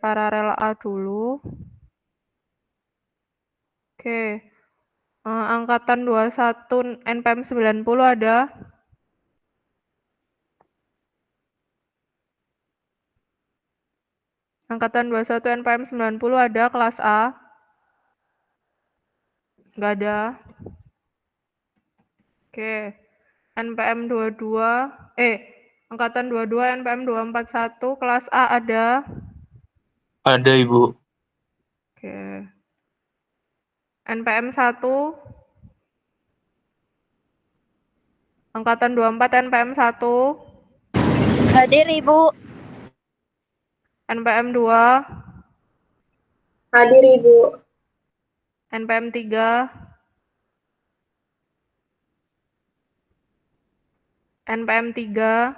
paralel A dulu. Oke. Angkatan 21 NPM 90 ada? Angkatan 21 NPM 90 ada kelas A? Nggak ada. Oke. NPM 22, Angkatan 22 NPM 241 kelas A ada? Ada, Ibu. Oke. NPM 1, Angkatan 24 NPM 1, Hadir, Ibu. NPM 2, Hadir, Ibu. NPM 3, NPM 3,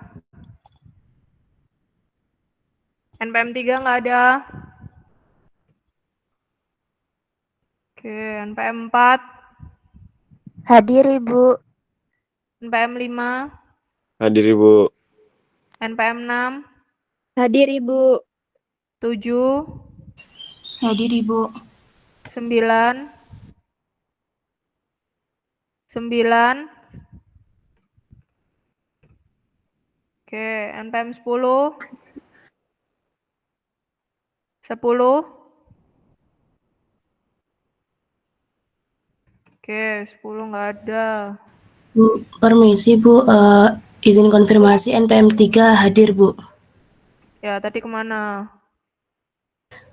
NPM 3 nggak ada. Oke, NPM 4, Hadir, Ibu. NPM 5, Hadir, Ibu. NPM 6, Hadir, Ibu. 7, Hadir, Ibu. 9, 9. Oke, NPM 10, 10. Oke, 10 nggak ada. Bu, permisi, Bu. Izin konfirmasi NPM 3 hadir, Bu. Ya, tadi kemana?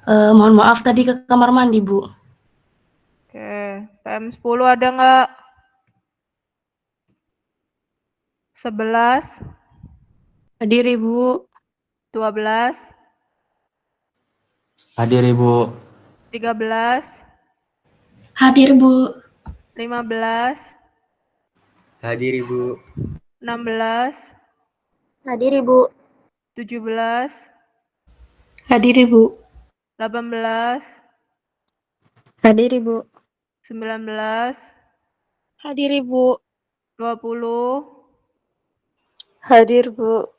Mohon maaf tadi ke kamar mandi, Bu. Oke, PM 10 ada nggak? 11, Hadir, Ibu. 12, Hadir, Ibu. 13, Hadir, Bu. 15, Hadir, Ibu. 16, Hadir, Ibu. 17, Hadir, Ibu. 18, Hadir, Ibu. 19, Hadir, Ibu. 20, Hadir, Bu.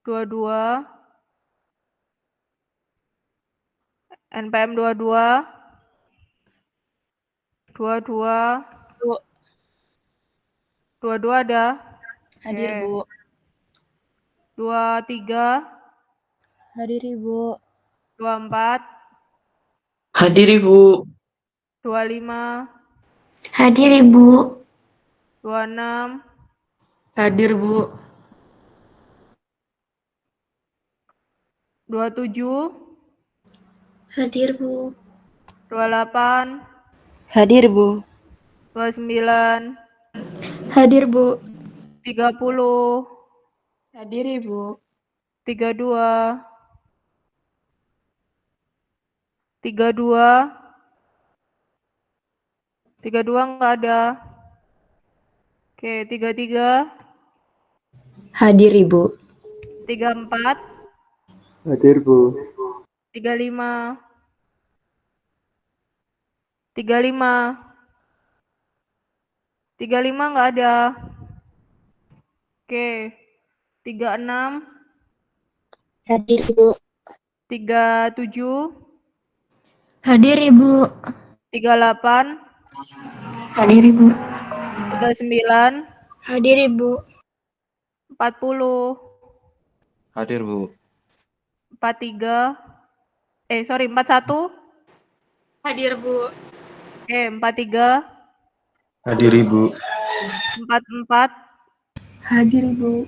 22, NPM 22, 22, Bu. 22 ada? Hadir, Oke. Bu. 23, Hadir, Ibu. 24, Hadir, Ibu. 25, Hadir, Ibu. 26, Hadir, Bu. 27, Hadir, Bu. 28, Hadir, Bu. 29, Hadir, Bu. 30, Hadir, Ibu. 32, 32, 32 nggak ada. Oke, 33, Hadir, Ibu. 34, Hadir, Bu. 35, 35, 35 nggak ada. Oke, 36, Hadir, Ibu. 37, Hadir, Ibu. 38, Hadir, Ibu. 39, Hadir, Ibu. 40, Hadir, Bu. 43, 41, Hadir, Bu. 43, Hadir, Ibu. 44, Hadir, Ibu.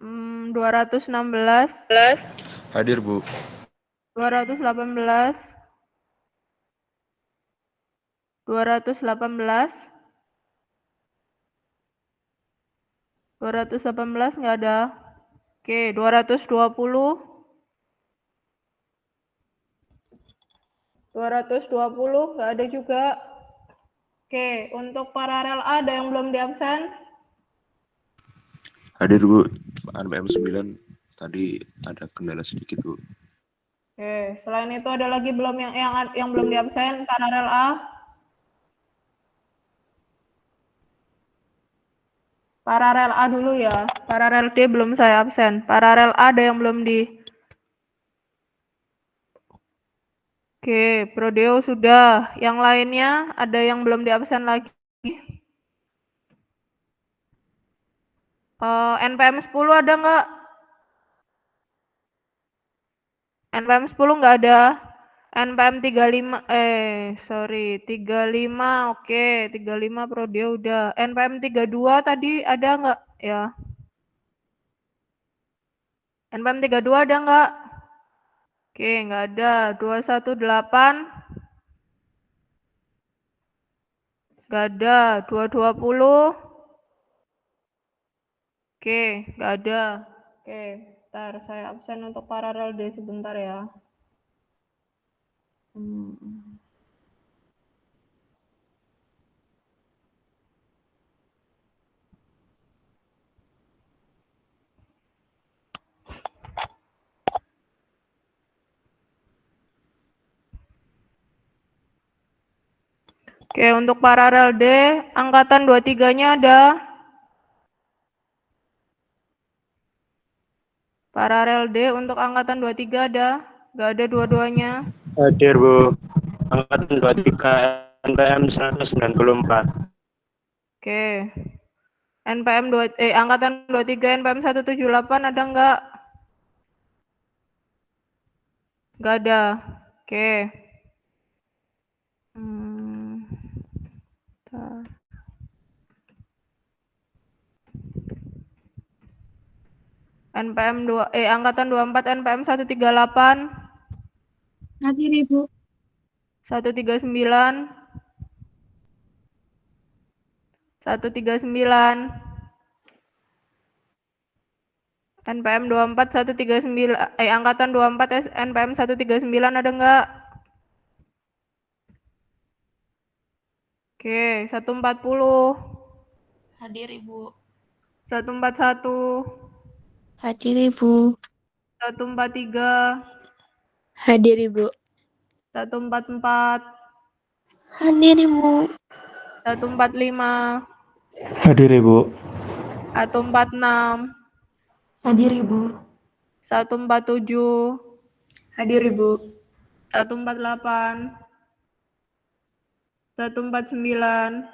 216, Hadir, Bu. 218, 218, 218 nggak ada. Oke, 220, 220 nggak ada juga. Oke, untuk paralel A ada yang belum diabsen? Hadir, Bu. NPM 9 tadi ada kendala sedikit, Bu. Oke, selain itu ada lagi belum yang belum diabsen paralel A? Paralel A dulu ya. Paralel D belum saya absen. Paralel A ada yang belum Oke, Prodeo sudah. Yang lainnya ada yang belum diabsen lagi? NPM 10 ada nggak? NPM 10 nggak ada. NPM 35, 35, oke. 35 Prodeo udah. NPM 32 tadi ada nggak? Ya. NPM 32 ada nggak? Oke, nggak ada. 218. Nggak ada. 220. Oke, nggak ada. Oke, bentar. Saya absen untuk paralel D sebentar ya. Oke, untuk paralel D, angkatan 23-nya ada. Paralel D untuk angkatan 23 ada. Nggak ada dua-duanya. Hadir Bu. Angkatan 23 NPM 194. Oke. Angkatan 23 NPM 178 ada nggak? Nggak ada. Oke. Bentar. Angkatan 24 NPM 138. Hadir Ibu. 139. 139. NPM 24 139 angkatan 24 NPM 139 ada enggak? Oke, 140. Hadir Ibu. 141. Hadir Ibu. 143. Hadir Ibu. 144. Hadir Ibu. 145. Hadir Ibu. 146. Hadir Ibu. 147. Hadir Ibu. 148. 149.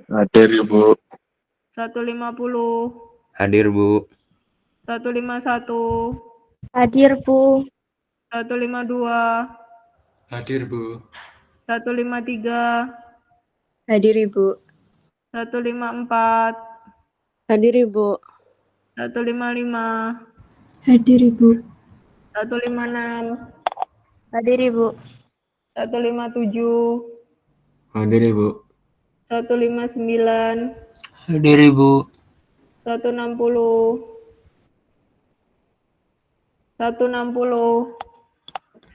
Hadir Ibu. 150. Hadir Bu. 151. Hadir Bu. 152. Hadir Bu. 153. Hadir Ibu. 154. Hadir Ibu. 155. Hadir Ibu. 156. Hadir Ibu. 157. Hadir Ibu. 159. Hadir Ibu. 160. 160.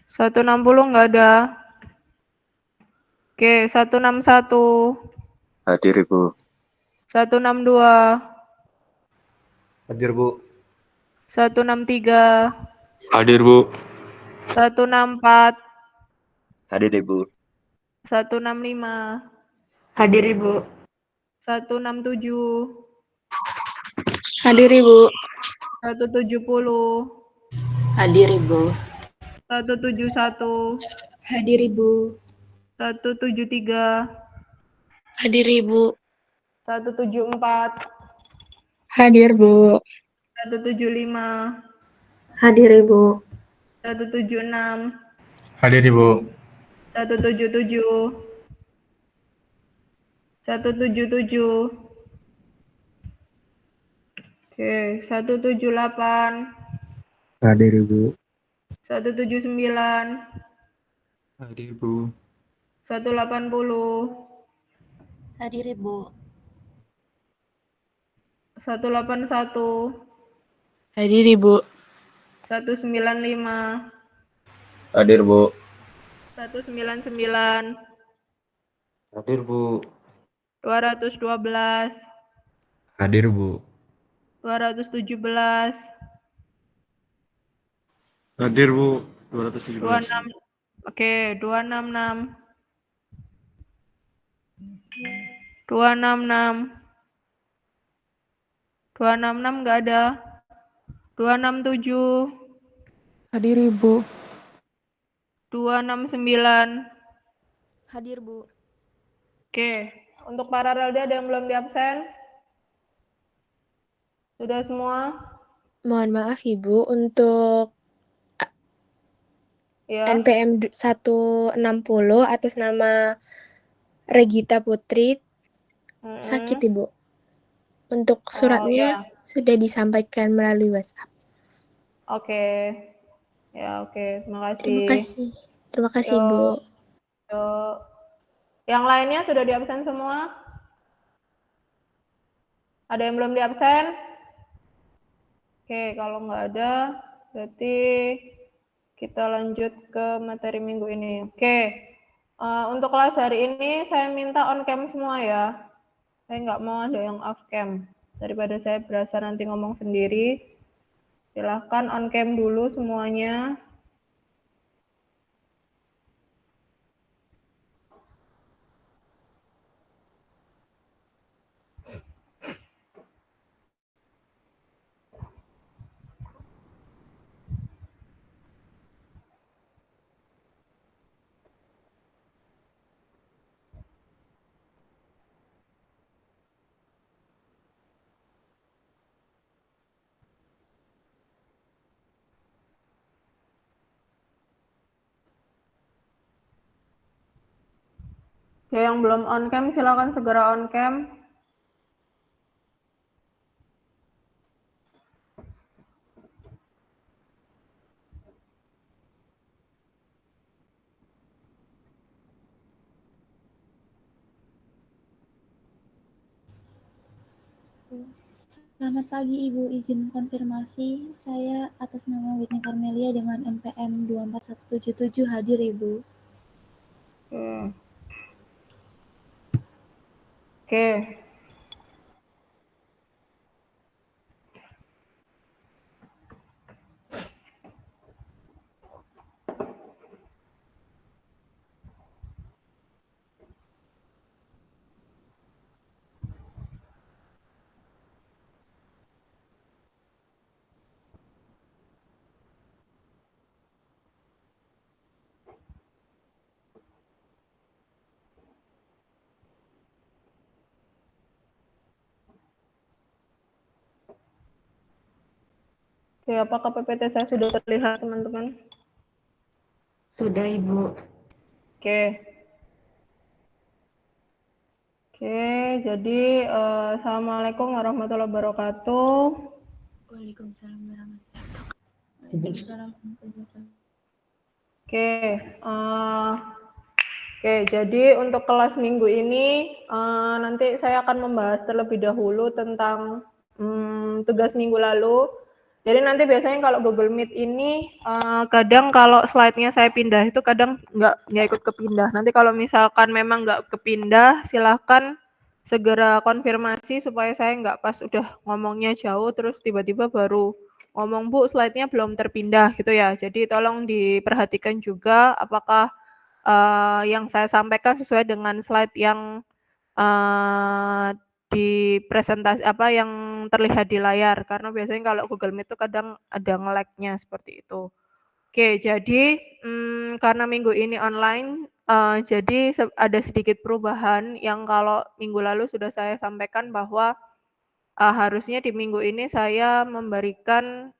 160 nggak ada. Oke, 161. Hadir Ibu. 162. Hadir Bu. 163. Hadir Bu. 164. Hadir Ibu. 165. Hadir Ibu. 167. Hadir Ibu. 170. Hadir Ibu. 171. Hadir Ibu. 173. Hadir Ibu. 174. Hadir Bu. 175. Hadir Ibu. 176. Hadir Ibu. 177. 177. Oke, 178. Hadir Ibu. 179. Hadir Bu. 180. Hadir Ibu. 181. Hadir Ibu. 195. Hadir Bu. 199. Hadir Bu. 212. Hadir Bu. 217. Hadir Bu. 217. 26. Oke, 266. 266. 266 nggak ada. 267. Hadir Ibu. 269. Hadir, Bu. Oke, untuk para relda ada yang belum diabsen? Sudah semua? Mohon maaf Ibu, untuk Ya. NPM 160 atas nama Regita Putri sakit Ibu. Untuk suratnya ya. sudah disampaikan melalui WhatsApp. Oke. Ya, oke. Terima kasih. Terima kasih. Terima kasih, Yuk. Bu. Yuk. Yang lainnya sudah diabsen semua? Ada yang belum diabsen? Oke, kalau nggak ada, berarti kita lanjut ke materi minggu ini. Oke, untuk kelas hari ini saya minta on cam semua ya. Saya nggak mau ada yang off cam. Daripada saya berasa nanti ngomong sendiri, silahkan on cam dulu semuanya. Ya, yang belum on cam silakan segera on cam. Selamat pagi Ibu, izin konfirmasi. Saya atas nama Whitney Carmelia dengan NPM 24177 hadir Ibu. Oke. Oke, apakah PPT saya sudah terlihat, teman-teman? Sudah, Ibu. Oke. Oke, jadi Assalamualaikum warahmatullahi wabarakatuh. Waalaikumsalam warahmatullahi wabarakatuh. Oke, jadi untuk kelas minggu ini nanti saya akan membahas terlebih dahulu tentang tugas minggu lalu. Jadi nanti biasanya kalau Google Meet ini kadang kalau slide-nya saya pindah itu kadang nggak ikut kepindah. Nanti kalau misalkan memang nggak kepindah, silahkan segera konfirmasi supaya saya nggak pas udah ngomongnya jauh terus tiba-tiba baru ngomong, Bu, slide-nya belum terpindah gitu ya. Jadi tolong diperhatikan juga apakah yang saya sampaikan sesuai dengan slide yang di presentasi yang terlihat di layar, karena biasanya kalau Google Meet itu kadang ada nge-lag-nya seperti itu. Oke, jadi karena minggu ini online, jadi ada sedikit perubahan yang kalau minggu lalu sudah saya sampaikan bahwa harusnya di minggu ini saya memberikan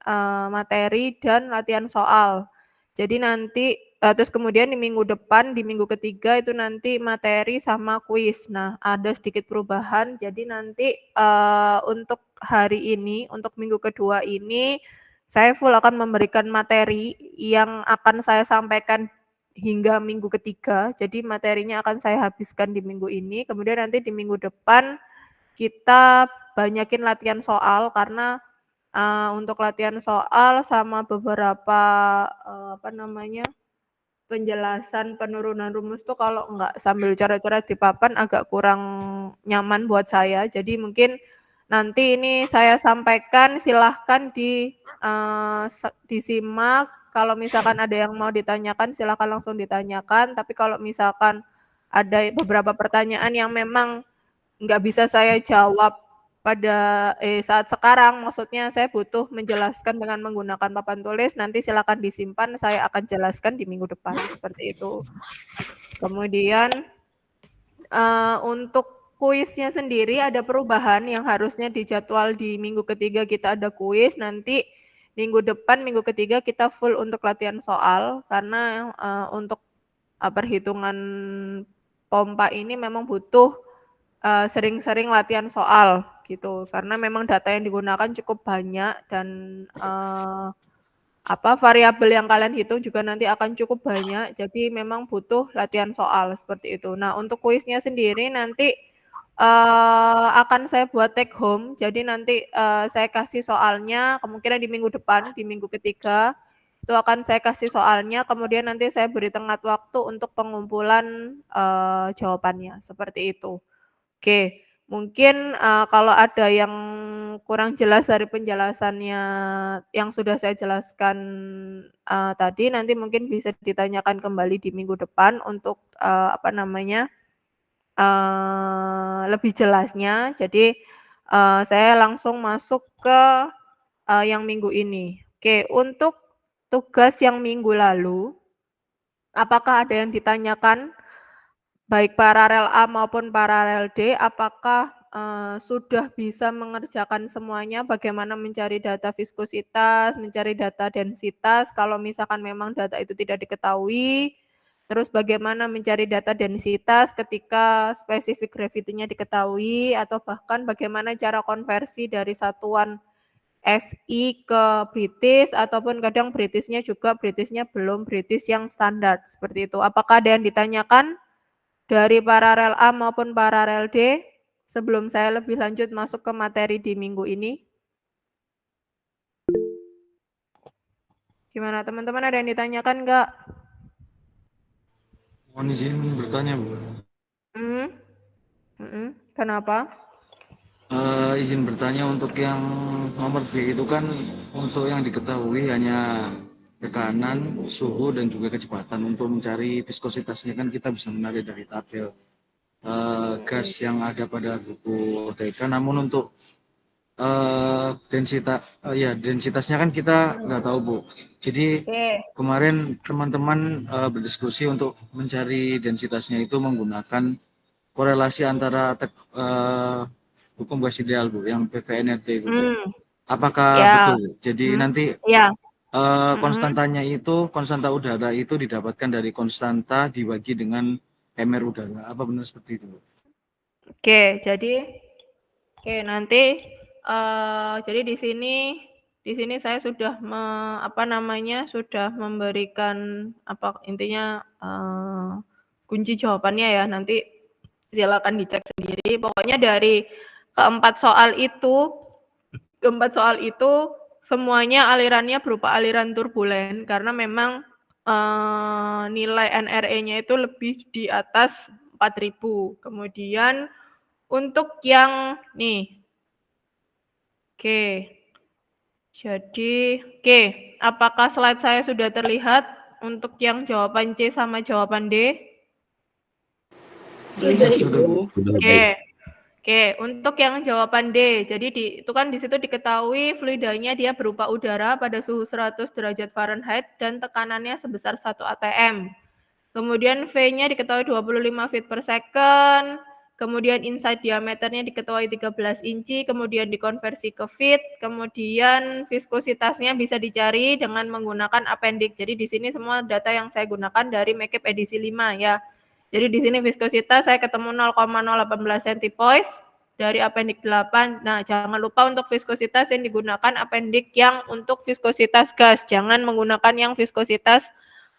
materi dan latihan soal. Jadi nanti terus kemudian di minggu depan, di minggu ketiga itu nanti materi sama kuis. Nah, ada sedikit perubahan. Jadi nanti untuk hari ini, untuk minggu kedua ini, saya full akan memberikan materi yang akan saya sampaikan hingga minggu ketiga. Jadi materinya akan saya habiskan di minggu ini. Kemudian nanti di minggu depan kita banyakin latihan soal karena untuk latihan soal sama beberapa penjelasan penurunan rumus tuh kalau nggak sambil coret-coret di papan agak kurang nyaman buat saya. Jadi mungkin nanti ini saya sampaikan, silahkan disimak. Kalau misalkan ada yang mau ditanyakan silahkan langsung ditanyakan. Tapi kalau misalkan ada beberapa pertanyaan yang memang nggak bisa saya jawab saat sekarang maksudnya saya butuh menjelaskan dengan menggunakan papan tulis, nanti silakan disimpan, saya akan jelaskan di minggu depan, seperti itu. Kemudian, untuk kuisnya sendiri ada perubahan yang harusnya dijadwal di minggu ketiga kita ada kuis, nanti minggu depan, minggu ketiga kita full untuk latihan soal, karena, untuk, perhitungan pompa ini memang butuh, sering-sering latihan soal, gitu. Karena memang data yang digunakan cukup banyak dan, variabel yang kalian hitung juga nanti akan cukup banyak, jadi memang butuh latihan soal, seperti itu. Nah, untuk kuisnya sendiri nanti, akan saya buat take home, jadi nanti, saya kasih soalnya kemungkinan di minggu depan, di minggu ketiga, itu akan saya kasih soalnya, kemudian nanti saya beri tenggat waktu untuk pengumpulan, jawabannya, seperti itu. Oke, mungkin, kalau ada yang kurang jelas dari penjelasannya yang sudah saya jelaskan, tadi, nanti mungkin bisa ditanyakan kembali di minggu depan untuk, lebih jelasnya. Jadi, saya langsung masuk ke, yang minggu ini. Oke, untuk tugas yang minggu lalu, apakah ada yang ditanyakan? Baik paralel A maupun paralel D, apakah, sudah bisa mengerjakan semuanya? Bagaimana mencari data viskositas, mencari data densitas, kalau misalkan memang data itu tidak diketahui, terus bagaimana mencari data densitas ketika spesifik gravity-nya diketahui, atau bahkan bagaimana cara konversi dari satuan SI ke British, ataupun kadang British-nya juga British-nya belum British yang standar, seperti itu. Apakah ada yang ditanyakan? Dari paralel A maupun paralel D, sebelum saya lebih lanjut masuk ke materi di minggu ini. Gimana teman-teman, ada yang ditanyakan nggak? Mohon izin bertanya, Bu. Kenapa? Izin bertanya untuk yang nomor B itu kan untuk yang diketahui hanya tekanan, suhu, dan juga kecepatan. Untuk mencari viskositasnya kan kita bisa menarik dari tabel gas yang ada pada buku OTK. Namun untuk densitasnya kan kita nggak tahu, Bu. Jadi kemarin teman-teman berdiskusi untuk mencari densitasnya itu menggunakan korelasi antara hukum gas ideal, Bu, yang PVNRT itu. Apakah betul? Jadi nanti konstantanya itu, konstanta udara itu didapatkan dari konstanta dibagi dengan MR udara. Apa benar seperti itu, Bu? Oke, nanti jadi di sini saya sudah sudah memberikan intinya kunci jawabannya ya, nanti silakan dicek sendiri. Pokoknya dari keempat soal itu semuanya alirannya berupa aliran turbulen, karena memang nilai NRE-nya itu lebih di atas 4.000. Kemudian untuk yang apakah slide saya sudah terlihat untuk yang jawaban C sama jawaban D? Sudah, Bu. Oke, untuk yang jawaban D, jadi itu kan di situ diketahui fluidanya dia berupa udara pada suhu 100 derajat Fahrenheit dan tekanannya sebesar 1 atm. Kemudian V-nya diketahui 25 feet per second, kemudian inside diameternya diketahui 13 inci, kemudian dikonversi ke feet, kemudian viskositasnya bisa dicari dengan menggunakan appendix. Jadi di sini semua data yang saya gunakan dari MECAP edisi 5 ya. Jadi di sini viskositas saya ketemu 0,018 centipoise dari appendix 8. Nah, jangan lupa untuk viskositas yang digunakan appendix yang untuk viskositas gas, jangan menggunakan yang viskositas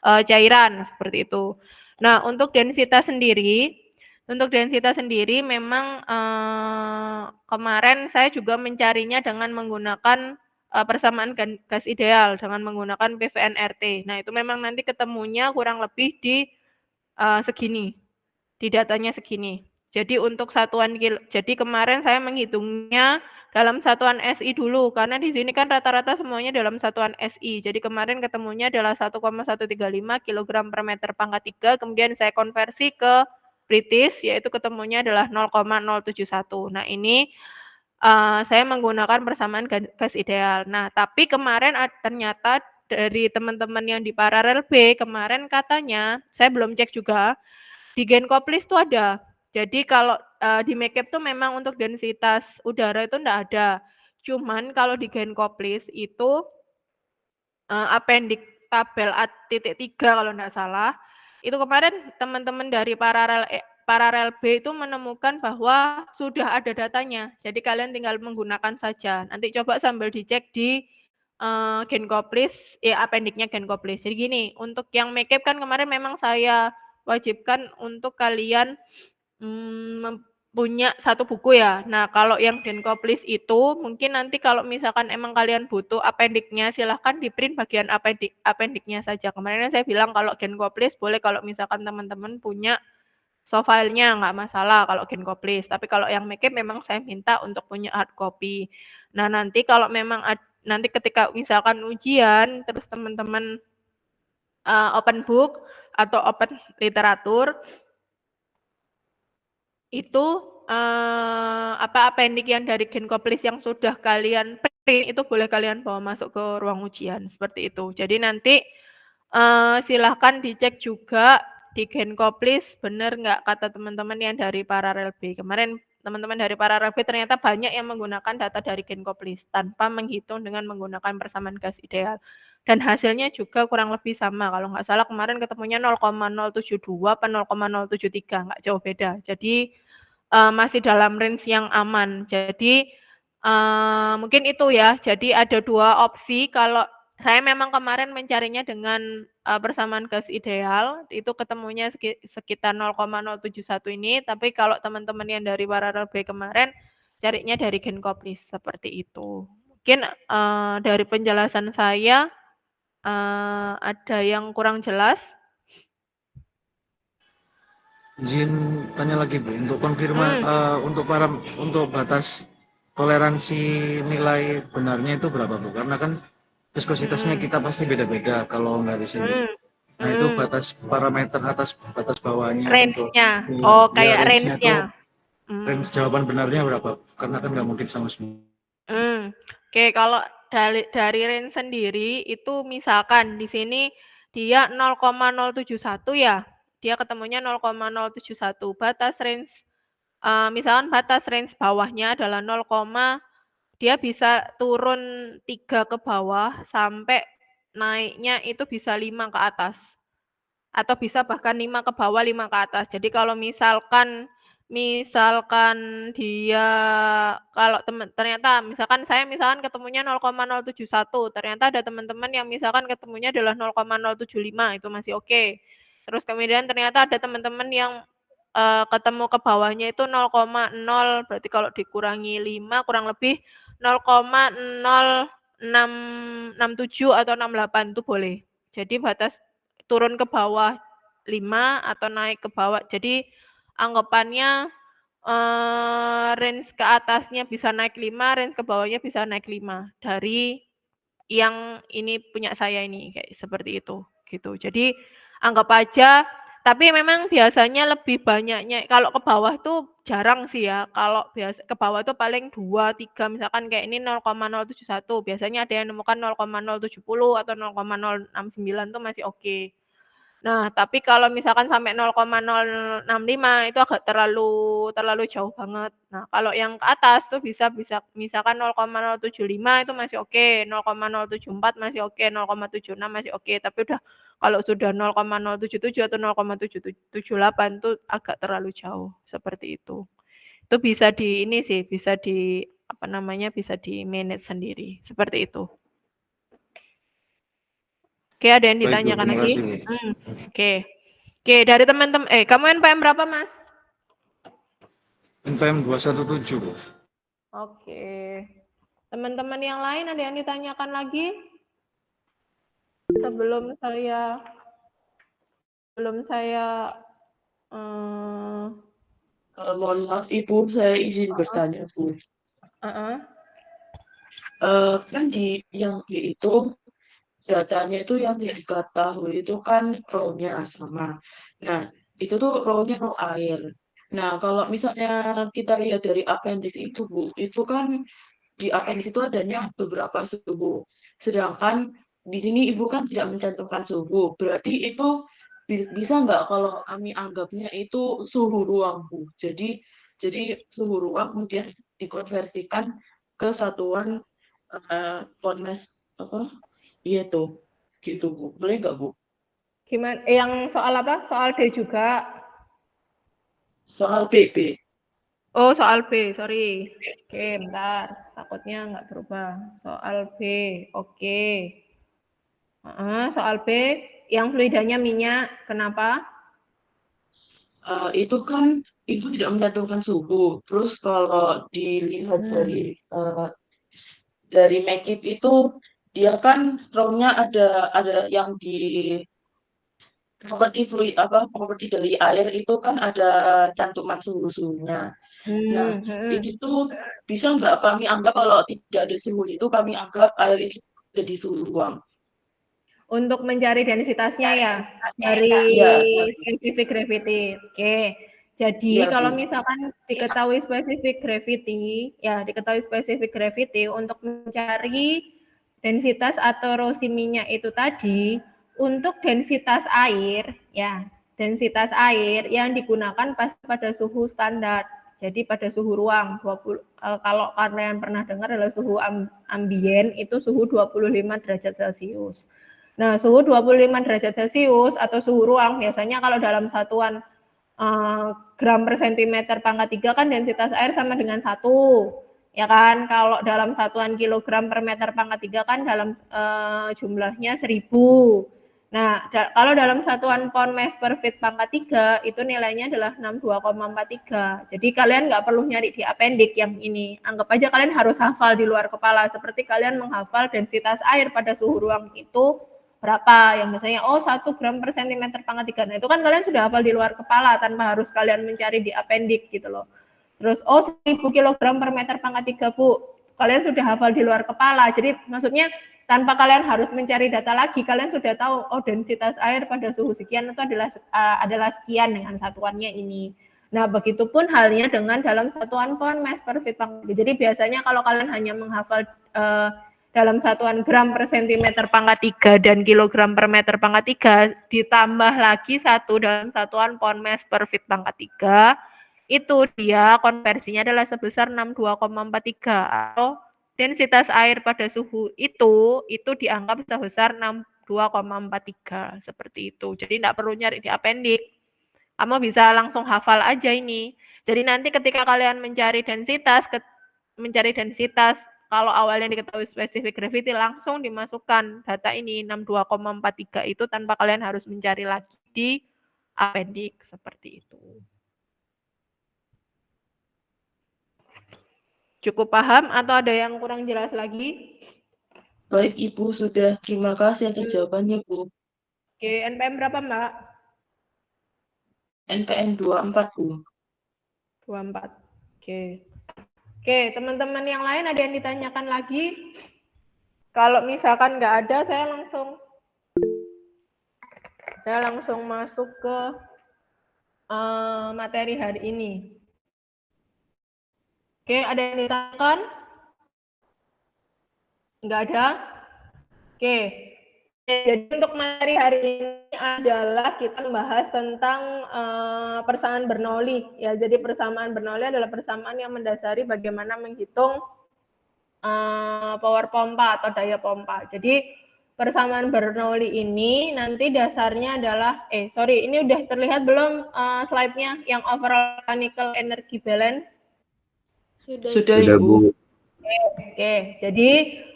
cairan seperti itu. Nah, untuk densitas sendiri memang kemarin saya juga mencarinya dengan menggunakan persamaan gas ideal dengan menggunakan PVNRT. Nah, itu memang nanti ketemunya kurang lebih di segini, di datanya segini. Jadi untuk satuan jadi kemarin saya menghitungnya dalam satuan SI dulu, karena di sini kan rata-rata semuanya dalam satuan SI. Jadi kemarin ketemunya adalah 1,135 kg per meter pangkat 3, kemudian saya konversi ke British, yaitu ketemunya adalah 0,071. Nah, ini saya menggunakan persamaan gas ideal. Nah, tapi kemarin ternyata dari teman-teman yang di paralel B kemarin katanya, saya belum cek juga, di Genkoplis tuh ada. Jadi kalau di MACAP tuh memang untuk densitas udara itu enggak ada. Cuman kalau di Genkoplis itu appendix tabel A.3 kalau enggak salah, itu kemarin teman-teman dari paralel B itu menemukan bahwa sudah ada datanya. Jadi kalian tinggal menggunakan saja. Nanti coba sambil dicek di Genkoplis, appendix-nya Genkoplis. Jadi gini, untuk yang MACAP kan kemarin memang saya wajibkan untuk kalian punya 1 buku ya. Nah, kalau yang Genkoplis itu mungkin nanti kalau misalkan emang kalian butuh appendix-nya silahkan di-print bagian appendix-nya saja. Kemarin saya bilang kalau Genkoplis boleh kalau misalkan teman-teman punya soft file-nya nggak masalah kalau Genkoplis. Tapi kalau yang MACAP memang saya minta untuk punya hard copy. Nah, nanti kalau memang nanti ketika misalkan ujian terus teman-teman open book atau open literatur itu appendix yang dari Genkoplis yang sudah kalian print itu boleh kalian bawa masuk ke ruang ujian seperti itu. Jadi nanti silahkan dicek juga di Genkoplis benar nggak kata teman-teman yang dari paralel B. Kemarin teman-teman dari paralel B ternyata banyak yang menggunakan data dari Genkoplis tanpa menghitung dengan menggunakan persamaan gas ideal. Dan hasilnya juga kurang lebih sama. Kalau nggak salah kemarin ketemunya 0,072 atau 0,073, nggak jauh beda. Jadi masih dalam range yang aman. Jadi mungkin itu ya. Jadi ada 2 opsi. Kalau saya memang kemarin mencarinya dengan persamaan gas ideal, itu ketemunya sekitar 0,071 ini. Tapi kalau teman-teman yang dari paralel B kemarin carinya dari Genkoplis seperti itu. Mungkin dari penjelasan saya ada yang kurang jelas? Izin tanya lagi Bu, untuk untuk batas toleransi nilai benarnya itu berapa Bu? Karena kan viskositasnya kita pasti beda-beda kalau nggak di sini. Nah itu batas parameter atas batas bawahnya. Range-nya, kayak range-nya. Range jawaban benarnya berapa? Karena kan nggak mungkin sama semua. Oke, kalau dari range sendiri itu misalkan di sini dia 0,071 ya, dia ketemunya 0,071. Batas range misalkan batas range bawahnya adalah 0, dia bisa turun 3 ke bawah sampai naiknya itu bisa 5 ke atas. Atau bisa bahkan 5 ke bawah, 5 ke atas. Jadi kalau misalkan dia kalau ternyata misalkan saya ketemunya 0,071, ternyata ada teman-teman yang misalkan ketemunya adalah 0,075 itu masih oke. Terus kemudian ternyata ada teman-teman yang ketemu ke bawahnya itu 0,0 berarti kalau dikurangi 5 kurang lebih 0,0667 atau 68 itu boleh. Jadi batas turun ke bawah 5 atau naik ke bawah. Jadi anggapannya range ke atasnya bisa naik 5, range ke bawahnya bisa naik 5 dari yang ini punya saya ini kayak seperti itu gitu. Jadi anggap aja tapi memang biasanya lebih banyaknya kalau ke bawah tuh jarang sih ya. Kalau biasa ke bawah tuh paling 2, 3 misalkan kayak ini 0,071 biasanya ada yang nemukan 0,070 atau 0,069 tuh masih oke. Nah, tapi kalau misalkan sampai 0,065 itu agak terlalu jauh banget. Nah, kalau yang ke atas tuh bisa misalkan 0,075 itu masih oke, 0,074 masih oke, 0,76 masih oke, tapi kalau sudah 0,077 atau 0,778 itu agak terlalu jauh, seperti itu. Itu bisa bisa di-manage sendiri, seperti itu. Oke, ada yang ditanyakan lagi? Oke, dari teman-teman, kamu NPM berapa, Mas? NPM 217, Bu. Oke. Teman-teman yang lain ada yang ditanyakan lagi? Sebelum saya mohon maaf Ibu, saya izin bertanya Bu. Kan di yang itu datanya itu yang diketahui itu kan rho-nya sama. Nah, itu tuh rho-nya rho air. Nah, kalau misalnya kita lihat dari apendix itu, Bu, itu kan di apendix itu adanya beberapa suhu. Sedangkan di sini Ibu kan tidak mencantumkan suhu. Berarti itu bisa nggak kalau kami anggapnya itu suhu ruang, Bu? Jadi suhu ruang kemudian dikonversikan ke satuan Ponmes apa? Iya tuh, gitu Bu. Boleh nggak Bu? Gimana? Yang soal apa? Soal D juga. Soal PP. Oh, soal B, sorry. Oke, bentar. Takutnya nggak berubah. Soal B, oke. Soal B, yang fluidanya minyak, kenapa? Itu kan Ibu tidak mencantumkan suhu. Terus kalau dilihat dari Mekip itu dia kan ROM-nya ada yang di properti fluid properti dari air itu kan ada cantuman suhu-suhunya. Nah, itu bisa nggak kami anggap kalau tidak ada suhu itu kami anggap air itu ada di suhu ruang. Untuk mencari densitasnya ya dari specific gravity. Oke. Jadi kalau misalkan diketahui specific gravity, ya diketahui specific gravity untuk mencari densitas atau rosi minyak itu tadi, untuk densitas air, ya densitas air yang digunakan pasti pada suhu standar. Jadi pada suhu ruang 20, kalau kalian pernah dengar adalah suhu ambien itu suhu 25 derajat Celcius. Nah, suhu 25 derajat Celcius atau suhu ruang biasanya kalau dalam satuan gram per sentimeter pangkat 3 kan densitas air sama dengan 1. Ya kan? Kalau dalam satuan kilogram per meter pangkat 3 kan dalam jumlahnya 1000. Nah, kalau dalam satuan pound mass per feet pangkat 3 itu nilainya adalah 62,43. Jadi kalian nggak perlu nyari di appendix yang ini. Anggap aja kalian harus hafal di luar kepala seperti kalian menghafal densitas air pada suhu ruang itu berapa, yang misalnya 1 gram per sentimeter pangkat 3. Nah, itu kan kalian sudah hafal di luar kepala tanpa harus kalian mencari di appendix gitu loh. Terus 1000 kilogram per meter pangkat 3, Bu. Kalian sudah hafal di luar kepala. Jadi maksudnya tanpa kalian harus mencari data lagi, kalian sudah tahu densitas air pada suhu sekian itu adalah sekian dengan satuannya ini. Nah, begitupun halnya dengan dalam satuan pound mass per feet pangkat 3. Jadi biasanya kalau kalian hanya menghafal dalam satuan gram per sentimeter pangkat 3 dan kilogram per meter pangkat 3 ditambah lagi 1 dalam satuan pound mass per feet pangkat 3, itu dia konversinya adalah sebesar 62,43 atau densitas air pada suhu itu dianggap sebesar 62,43 seperti itu. Jadi tidak perlu nyari di appendix. Kamu bisa langsung hafal aja ini. Jadi nanti ketika kalian mencari densitas kalau awalnya diketahui specific gravity langsung dimasukkan data ini 62,43 itu tanpa kalian harus mencari lagi di appendix seperti itu. Cukup paham atau ada yang kurang jelas lagi? Baik Ibu, sudah. Terima kasih atas jawabannya Bu. Oke, NPM berapa Mbak? NPM 24 Bu. 24. Oke, teman-teman yang lain ada yang ditanyakan lagi? Kalau misalkan nggak ada, saya langsung masuk ke materi hari ini. Oke, ada yang ditanyakan? Nggak ada? Oke. Jadi untuk materi hari ini adalah kita membahas tentang persamaan Bernoulli. Ya, jadi persamaan Bernoulli adalah persamaan yang mendasari bagaimana menghitung power pompa atau daya pompa. Jadi persamaan Bernoulli ini nanti dasarnya adalah, ini udah terlihat belum slide-nya yang overall mechanical energy balance? Sudah Ibu. Oke, jadi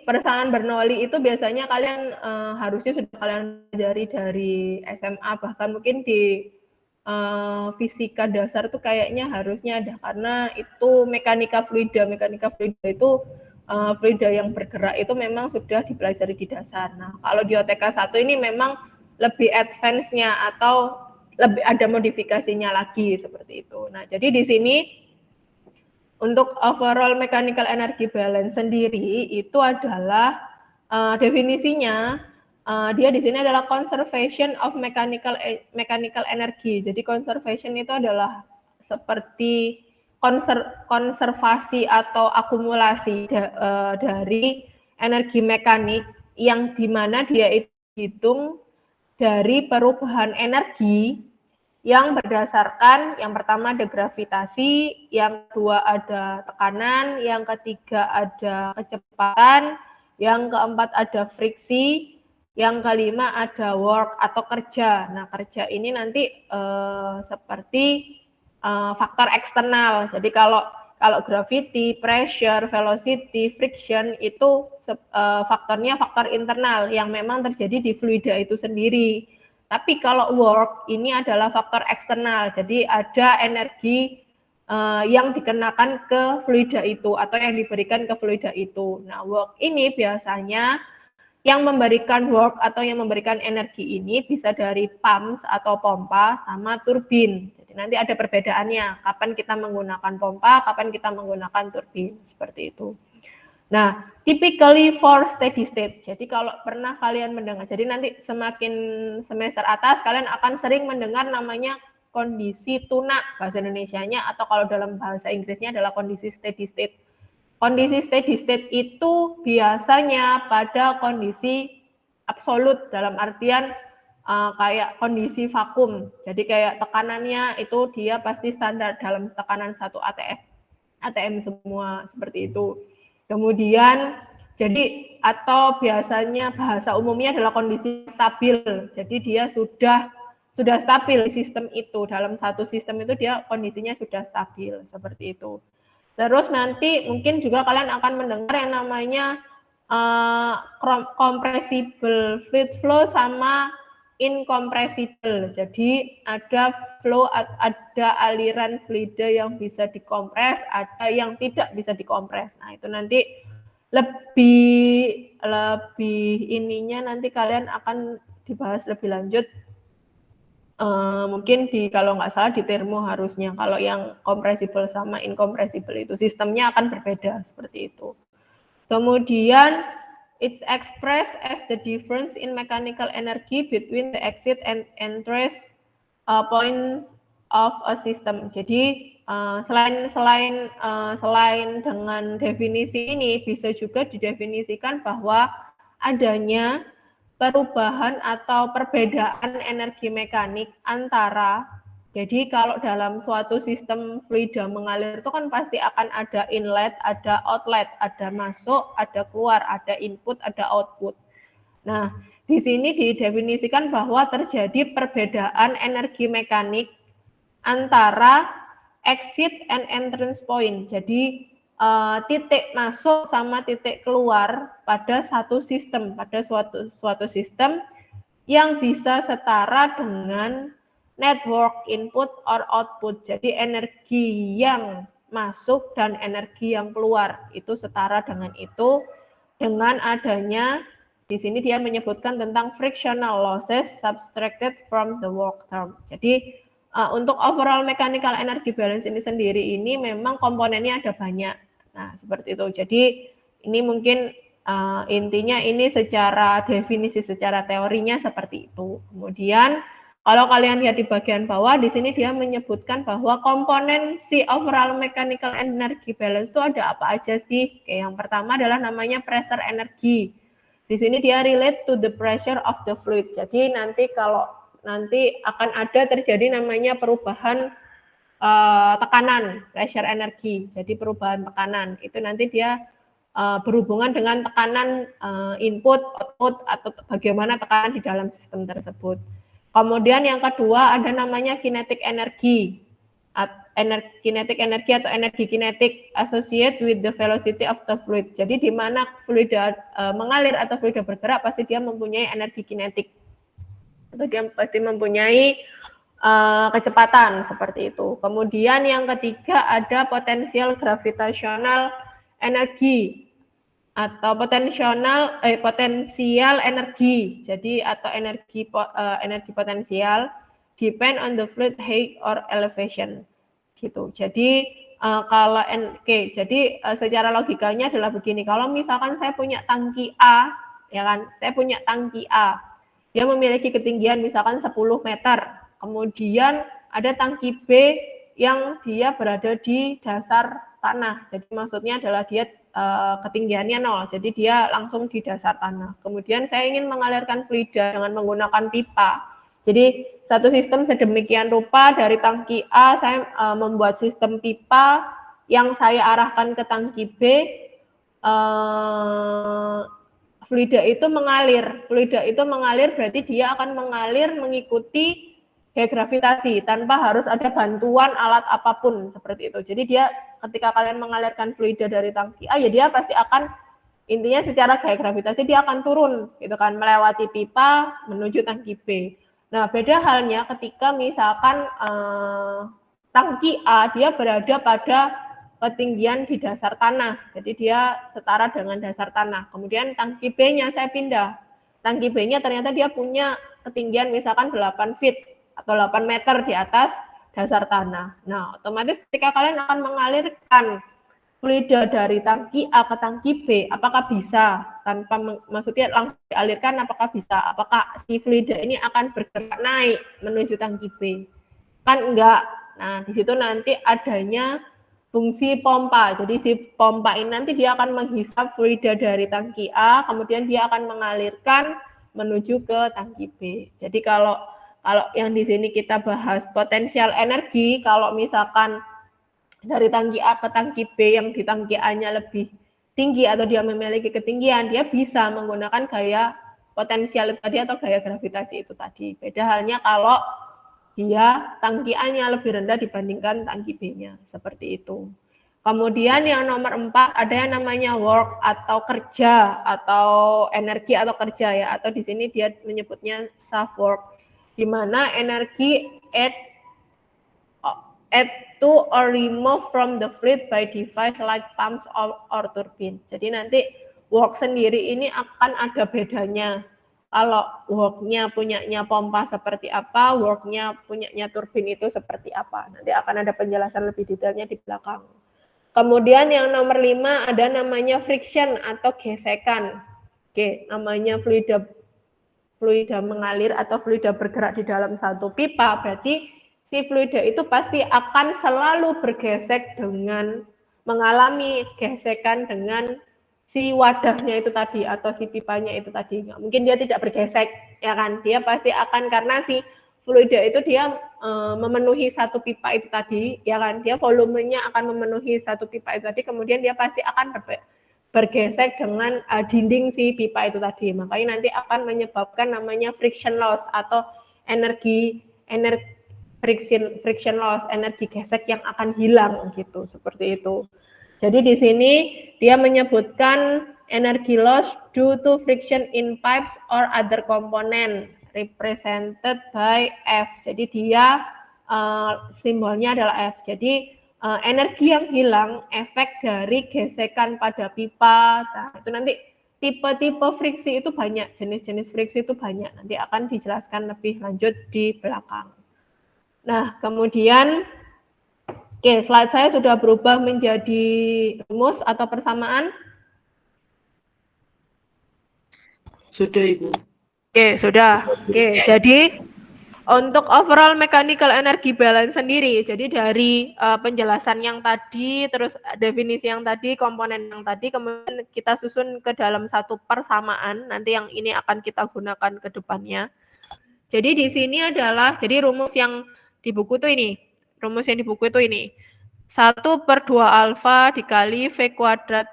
persamaan Bernoulli itu biasanya kalian harusnya sudah kalian pelajari dari SMA, bahkan mungkin di fisika dasar tuh kayaknya harusnya ada, karena itu mekanika fluida itu fluida yang bergerak itu memang sudah dipelajari di dasar. Nah, kalau di OTK 1 ini memang lebih advance-nya atau lebih ada modifikasinya lagi seperti itu. Nah, jadi di sini untuk overall mechanical energy balance sendiri itu adalah definisinya dia di sini adalah conservation of mechanical energy. Jadi conservation itu adalah seperti konservasi atau akumulasi dari energi mekanik yang dimana dia itu dihitung dari perubahan energi yang berdasarkan yang pertama ada gravitasi, yang kedua ada tekanan, yang ketiga ada kecepatan, yang keempat ada friksi, yang kelima ada work atau kerja. Nah, kerja ini nanti seperti faktor eksternal. Jadi kalau gravity, pressure, velocity, friction itu faktornya faktor internal yang memang terjadi di fluida itu sendiri. Tapi kalau work ini adalah faktor eksternal, jadi ada energi yang dikenakan ke fluida itu atau yang diberikan ke fluida itu. Nah, work ini biasanya yang memberikan work atau yang memberikan energi ini bisa dari pumps atau pompa sama turbin. Jadi nanti ada perbedaannya, kapan kita menggunakan pompa, kapan kita menggunakan turbin, seperti itu. Nah, typically for steady state. Jadi kalau pernah kalian mendengar, jadi nanti semakin semester atas kalian akan sering mendengar namanya kondisi tuna bahasa Indonesianya, atau kalau dalam bahasa Inggrisnya adalah kondisi steady state. Kondisi steady state itu biasanya pada kondisi absolut dalam artian kayak kondisi vakum. Jadi kayak tekanannya itu dia pasti standar dalam tekanan 1 atm semua seperti itu. Kemudian jadi atau biasanya bahasa umumnya adalah kondisi stabil. Jadi dia sudah stabil sistem itu, dalam satu sistem itu dia kondisinya sudah stabil seperti itu. Terus nanti mungkin juga kalian akan mendengar yang namanya compressible fluid flow sama incompressible. Jadi ada flow, ada aliran fluida yang bisa dikompres, ada yang tidak bisa dikompres. Nah, itu nanti lebih ininya nanti kalian akan dibahas lebih lanjut. Mungkin kalau nggak salah di termo harusnya, kalau yang compressible sama incompressible itu sistemnya akan berbeda seperti itu. Kemudian it's expressed as the difference in mechanical energy between the exit and entrance points of a system. Jadi selain dengan definisi ini bisa juga didefinisikan bahwa adanya perubahan atau perbedaan energi mekanik antara, jadi kalau dalam suatu sistem fluida mengalir itu kan pasti akan ada inlet, ada outlet, ada masuk, ada keluar, ada input, ada output. Nah, di sini didefinisikan bahwa terjadi perbedaan energi mekanik antara exit and entrance point. Jadi titik masuk sama titik keluar pada satu sistem, pada suatu sistem yang bisa setara dengan network input or output. Jadi energi yang masuk dan energi yang keluar itu setara dengan itu, dengan adanya di sini dia menyebutkan tentang frictional losses subtracted from the work term. Jadi untuk overall mechanical energy balance ini sendiri ini memang komponennya ada banyak. Nah, seperti itu. Jadi ini mungkin intinya ini secara definisi, secara teorinya seperti itu. Kemudian kalau kalian lihat di bagian bawah, di sini dia menyebutkan bahwa komponen si overall mechanical energy balance itu ada apa aja sih? Oke, yang pertama adalah namanya pressure energy. Di sini dia relate to the pressure of the fluid. Jadi nanti kalau akan ada terjadi namanya perubahan tekanan, pressure energy. Jadi perubahan tekanan itu nanti dia berhubungan dengan tekanan input, output, atau bagaimana tekanan di dalam sistem tersebut. Kemudian yang kedua ada namanya kinetic energy. Kinetic energy atau energi kinetik associated with the velocity of the fluid. Jadi di mana fluida mengalir atau fluida bergerak pasti dia mempunyai energi kinetik. Atau dia pasti mempunyai kecepatan seperti itu. Kemudian yang ketiga ada potensial gravitational energy atau potensial energi. Jadi atau energi potensial depend on the fluid height or elevation gitu. Jadi jadi secara logikanya adalah begini. Kalau misalkan saya punya tangki A, ya kan? Saya punya tangki A. Dia memiliki ketinggian misalkan 10 meter. Kemudian ada tangki B yang dia berada di dasar tanah. Jadi maksudnya adalah dia ketinggiannya 0, jadi dia langsung di dasar tanah. Kemudian saya ingin mengalirkan fluida dengan menggunakan pipa. Jadi satu sistem sedemikian rupa dari tangki A saya membuat sistem pipa yang saya arahkan ke tangki B. Fluida itu mengalir. Fluida itu mengalir berarti dia akan mengalir mengikuti gaya gravitasi tanpa harus ada bantuan alat apapun seperti itu. Jadi dia ketika kalian mengalirkan fluida dari tangki A ya dia pasti akan intinya secara gaya gravitasi dia akan turun gitu kan melewati pipa menuju tangki B. Nah, beda halnya ketika misalkan tangki A dia berada pada ketinggian di dasar tanah. Jadi dia setara dengan dasar tanah. Kemudian tangki B-nya saya pindah. Tangki B-nya ternyata dia punya ketinggian misalkan 8 feet atau 8 meter di atas dasar tanah. Nah, otomatis ketika kalian akan mengalirkan fluida dari tangki A ke tangki B, apakah bisa? Tanpa maksudnya langsung dialirkan, apakah bisa? Apakah si fluida ini akan bergerak naik menuju tangki B? Kan enggak. Nah, di situ nanti adanya fungsi pompa. Jadi si pompa ini nanti dia akan menghisap fluida dari tangki A, kemudian dia akan mengalirkan menuju ke tangki B. Jadi kalau yang di sini kita bahas potensial energi, kalau misalkan dari tangki A ke tangki B yang di tangki A-nya lebih tinggi atau dia memiliki ketinggian, dia bisa menggunakan gaya potensial tadi atau gaya gravitasi itu tadi. Beda halnya kalau dia tangki A-nya lebih rendah dibandingkan tangki B-nya, seperti itu. Kemudian yang nomor 4 ada yang namanya work atau kerja atau energi atau kerja ya, atau di sini dia menyebutnya shaft work, di mana energi add to or remove from the fluid by device like pumps or turbine. Jadi nanti work sendiri ini akan ada bedanya. Kalau work-nya punyanya pompa seperti apa, work-nya punyanya turbin itu seperti apa. Nanti akan ada penjelasan lebih detailnya di belakang. Kemudian yang nomor 5 ada namanya friction atau gesekan. Oke, namanya fluida mengalir atau fluida bergerak di dalam satu pipa, berarti si fluida itu pasti akan selalu bergesek dengan mengalami gesekan dengan si wadahnya itu tadi atau si pipanya itu tadi. Nggak mungkin dia tidak bergesek, ya kan? Dia pasti akan karena si fluida itu dia memenuhi satu pipa itu tadi, ya kan? Dia volumenya akan memenuhi satu pipa itu tadi, kemudian dia pasti akan bergesek dengan dinding si pipa itu tadi. Makanya nanti akan menyebabkan namanya friction loss atau friction loss, energi gesek yang akan hilang gitu, seperti itu. Jadi di sini dia menyebutkan energy loss due to friction in pipes or other component represented by F. Jadi dia simbolnya adalah F. Jadi energi yang hilang efek dari gesekan pada pipa. Nah, itu nanti tipe-tipe friksi itu banyak, jenis-jenis friksi itu banyak. Nanti akan dijelaskan lebih lanjut di belakang. Nah, kemudian slide saya sudah berubah menjadi rumus atau persamaan. Sudah, Ibu. Sudah. Jadi untuk overall mechanical energy balance sendiri, jadi dari penjelasan yang tadi, terus definisi yang tadi, komponen yang tadi, kemudian kita susun ke dalam satu persamaan, nanti yang ini akan kita gunakan ke depannya. Jadi di sini adalah, jadi rumus yang di buku itu ini, 1/2 alfa dikali V kuadrat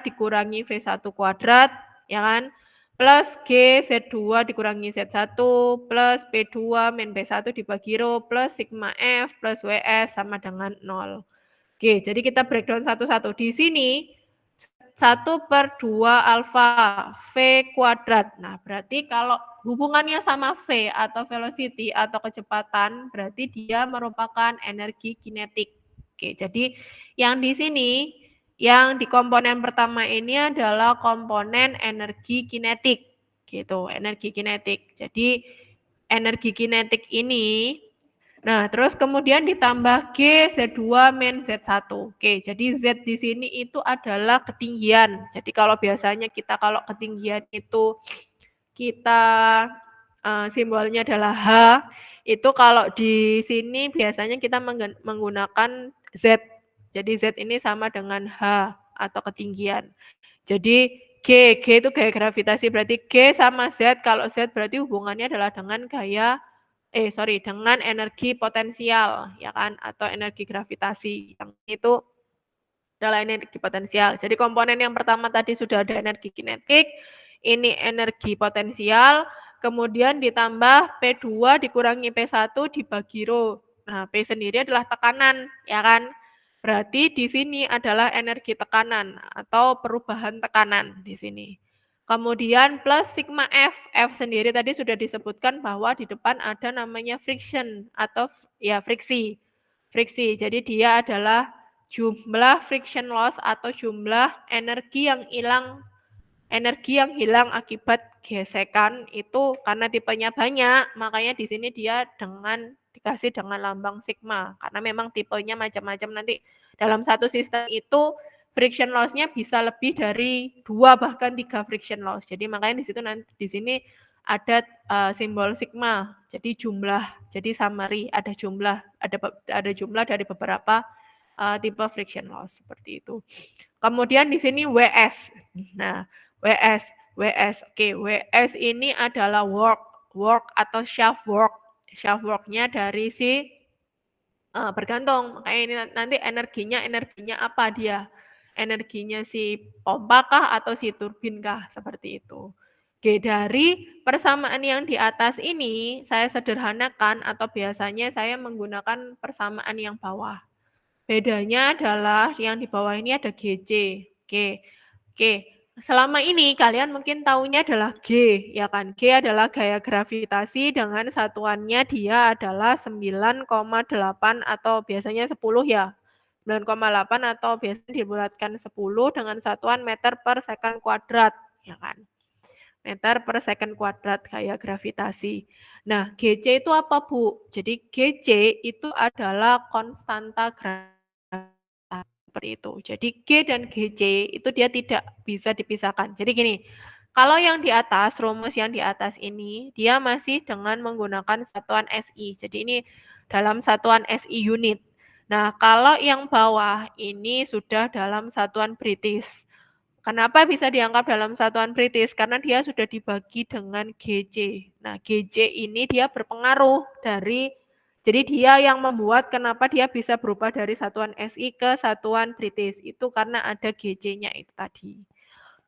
dikurangi V1 kuadrat, ya kan? Plus G Z2 dikurangi Z1 plus P2 min P1 dibagi rho plus sigma F plus WS sama dengan 0. Oke, jadi kita breakdown satu-satu. Di sini 1/2 alfa V kuadrat. Nah, berarti kalau hubungannya sama V atau velocity atau kecepatan, berarti dia merupakan energi kinetik. Oke, jadi yang di sini yang di komponen pertama ini adalah komponen energi kinetik, gitu, energi kinetik. Jadi energi kinetik ini, nah terus kemudian ditambah G Z2 min Z1. Oke, jadi Z di sini itu adalah ketinggian. Jadi kalau biasanya kita kalau ketinggian itu kita simbolnya adalah H, Itu kalau di sini biasanya kita menggunakan Z. Jadi Z ini sama dengan H atau ketinggian. Jadi G itu gaya gravitasi, berarti G sama Z, kalau Z berarti hubungannya adalah dengan dengan energi potensial, ya kan, atau energi gravitasi. Yang itu adalah energi potensial. Jadi komponen yang pertama tadi sudah ada energi kinetik, ini energi potensial, kemudian ditambah P2 dikurangi P1 dibagi rho. Nah, P sendiri adalah tekanan, ya kan? Berarti di sini adalah energi tekanan atau perubahan tekanan di sini. Kemudian plus sigma F. F sendiri tadi sudah disebutkan bahwa di depan ada namanya friction atau ya friksi. Friksi. Jadi dia adalah jumlah friction loss atau jumlah energi yang hilang akibat gesekan itu karena tipenya banyak, makanya di sini dia dikasih dengan lambang sigma karena memang tipenya macam-macam. Nanti dalam satu sistem itu friction loss-nya bisa lebih dari 2 bahkan 3 friction loss. Jadi makanya di sini ada simbol sigma. Jadi jumlah, jadi summary ada jumlah dari beberapa tipe friction loss seperti itu. Kemudian di sini WS. Nah, WS. Oke, WS ini adalah work atau shaft work. Shaft work-nya dari si bergantung. Makanya ini nanti energinya apa dia? Energinya si pompa kah atau si turbin kah? Seperti itu. Oke, dari persamaan yang di atas ini saya sederhanakan atau biasanya saya menggunakan persamaan yang bawah. Bedanya adalah yang di bawah ini ada GC. Oke. Selama ini kalian mungkin taunya adalah G, ya kan? G adalah gaya gravitasi dengan satuannya dia adalah 9,8 atau biasanya 10 ya. 9,8 atau biasanya dibulatkan 10 dengan satuan meter per second kuadrat, ya kan? Meter per second kuadrat gaya gravitasi. Nah, GC itu apa, Bu? Jadi GC itu adalah konstanta gravitasi. Seperti itu. Jadi G dan GC itu dia tidak bisa dipisahkan. Jadi gini, kalau yang di atas, rumus yang di atas ini, dia masih dengan menggunakan satuan SI. Jadi ini dalam satuan SI unit. Nah, kalau yang bawah ini sudah dalam satuan British. Kenapa bisa dianggap dalam satuan British? Karena dia sudah dibagi dengan GC. Nah, GC ini dia berpengaruh jadi dia yang membuat kenapa dia bisa berubah dari satuan SI ke satuan British. Itu karena ada GC-nya itu tadi.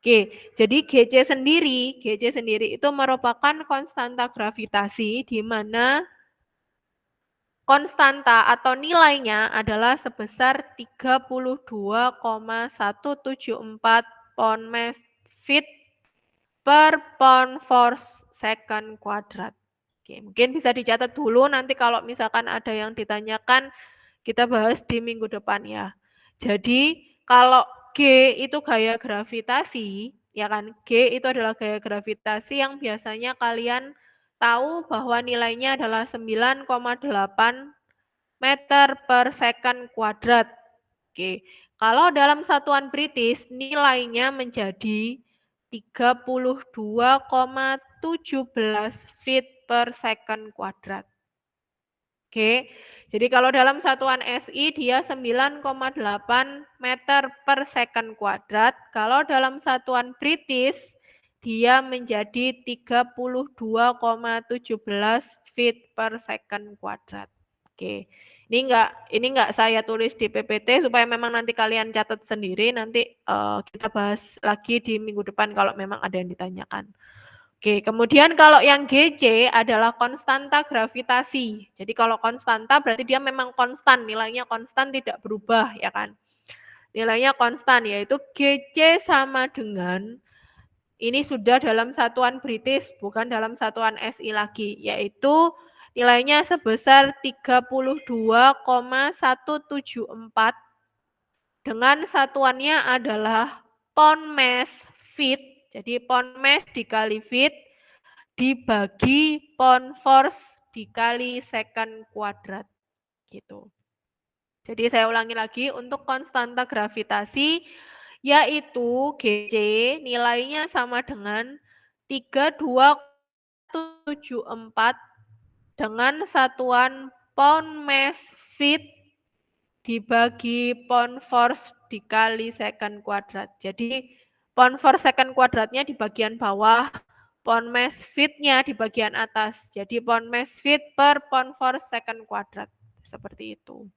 Oke, jadi GC sendiri itu merupakan konstanta gravitasi di mana konstanta atau nilainya adalah sebesar 32,174 pound mass feet per pound force second kuadrat. Oke, mungkin bisa dicatat dulu nanti kalau misalkan ada yang ditanyakan kita bahas di minggu depan ya. Jadi kalau G itu gaya gravitasi, ya kan? G itu adalah gaya gravitasi yang biasanya kalian tahu bahwa nilainya adalah 9,8 meter per second kuadrat. Oke, kalau dalam satuan British nilainya menjadi 32,17 feet per second kuadrat. Oke, jadi kalau dalam satuan SI dia 9,8 meter per second kuadrat. Kalau dalam satuan British dia menjadi 32,17 feet per second kuadrat. Oke, ini enggak saya tulis di PPT supaya memang nanti kalian catat sendiri. Nanti kita bahas lagi di minggu depan kalau memang ada yang ditanyakan. Oke, kemudian kalau yang GC adalah konstanta gravitasi. Jadi kalau konstanta berarti dia memang konstan, nilainya konstan tidak berubah ya kan. Nilainya konstan yaitu GC sama dengan ini sudah dalam satuan British bukan dalam satuan SI lagi, yaitu nilainya sebesar 32,174 dengan satuannya adalah pound mass feet. Jadi pound mass dikali feet dibagi pound force dikali second kuadrat. Gitu. Jadi saya ulangi lagi untuk konstanta gravitasi yaitu GC nilainya sama dengan 32,174 dengan satuan pound mass feet dibagi pound force dikali second kuadrat. Jadi pound force second kuadratnya di bagian bawah, pound mass feet-nya di bagian atas. Jadi pound mass feet per pound force second kuadrat. Seperti itu.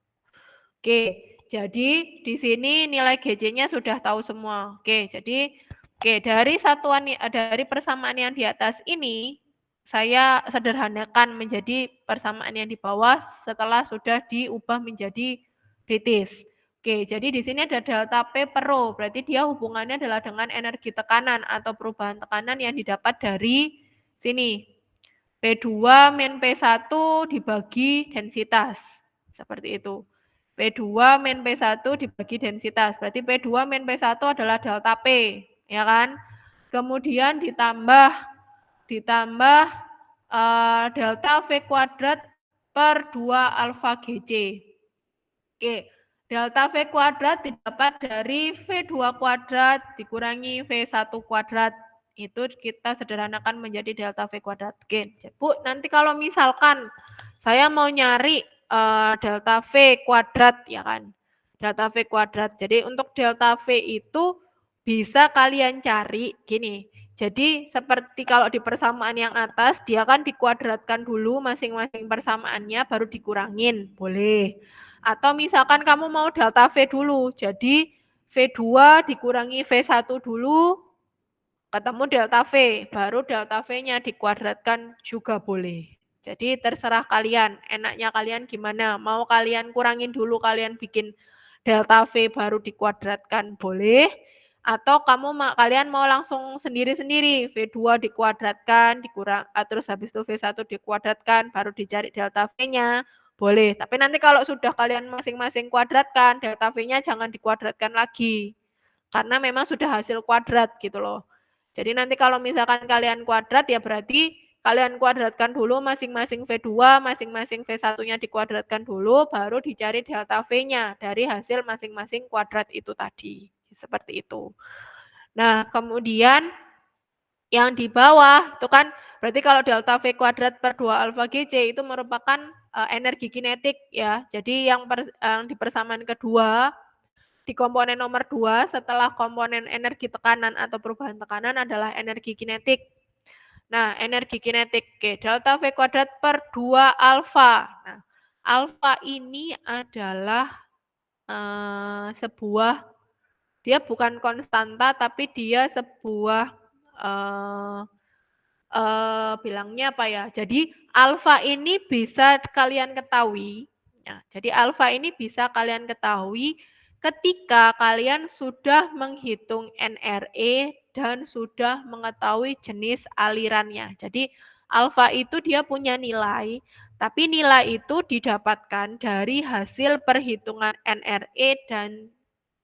Oke, jadi di sini nilai GC-nya sudah tahu semua. Oke, jadi dari satuan dari persamaan yang di atas ini saya sederhanakan menjadi persamaan yang di bawah setelah sudah diubah menjadi kritis. Oke, jadi di sini ada delta P per rho, berarti dia hubungannya adalah dengan energi tekanan atau perubahan tekanan yang didapat dari sini. P2 min P1 dibagi densitas. Seperti itu. P2 min P1 dibagi densitas. Berarti P2 min P1 adalah delta P, ya kan? Kemudian ditambah delta V kuadrat per 2 alfa GC. Oke, delta V kuadrat didapat dari V2 kuadrat dikurangi V1 kuadrat. Itu kita sederhanakan menjadi delta V kuadrat. Oke, Bu, nanti kalau misalkan saya mau nyari delta V kuadrat, ya kan? Delta V kuadrat. Jadi untuk delta V itu bisa kalian cari gini. Jadi seperti kalau di persamaan yang atas, dia kan dikuadratkan dulu masing-masing persamaannya, baru dikurangin. Boleh. Atau misalkan kamu mau delta V dulu. Jadi V2 dikurangi V1 dulu, ketemu delta V. Baru delta V-nya dikuadratkan juga boleh. Jadi terserah kalian, enaknya kalian gimana. Mau kalian kurangin dulu, kalian bikin delta V baru dikuadratkan, boleh. Atau kalian mau langsung sendiri-sendiri, V2 dikuadratkan, terus habis itu V1 dikuadratkan, baru dicari delta V-nya, boleh. Tapi nanti kalau sudah kalian masing-masing kuadratkan, delta V-nya jangan dikuadratkan lagi. Karena memang sudah hasil kuadrat gitu loh. Jadi nanti kalau misalkan kalian kuadrat, ya berarti kalian kuadratkan dulu masing-masing V2, masing-masing V1-nya dikuadratkan dulu, baru dicari delta V-nya dari hasil masing-masing kuadrat itu tadi. Seperti itu. Nah, kemudian yang di bawah, itu kan berarti kalau delta V kuadrat per 2 alfa GC itu merupakan energi kinetik ya. Jadi yang di persamaan kedua, di komponen nomor 2 setelah komponen energi tekanan atau perubahan tekanan adalah energi kinetik. Nah, energi kinetik, oke, delta V kuadrat per 2 alfa. Nah, alfa ini adalah sebuah, dia bukan konstanta, tapi dia sebuah, bilangnya apa ya, jadi alfa ini bisa kalian ketahui, nah, jadi alfa ini bisa kalian ketahui ketika kalian sudah menghitung NRE dan sudah mengetahui jenis alirannya. Jadi alfa itu dia punya nilai, tapi nilai itu didapatkan dari hasil perhitungan NRE dan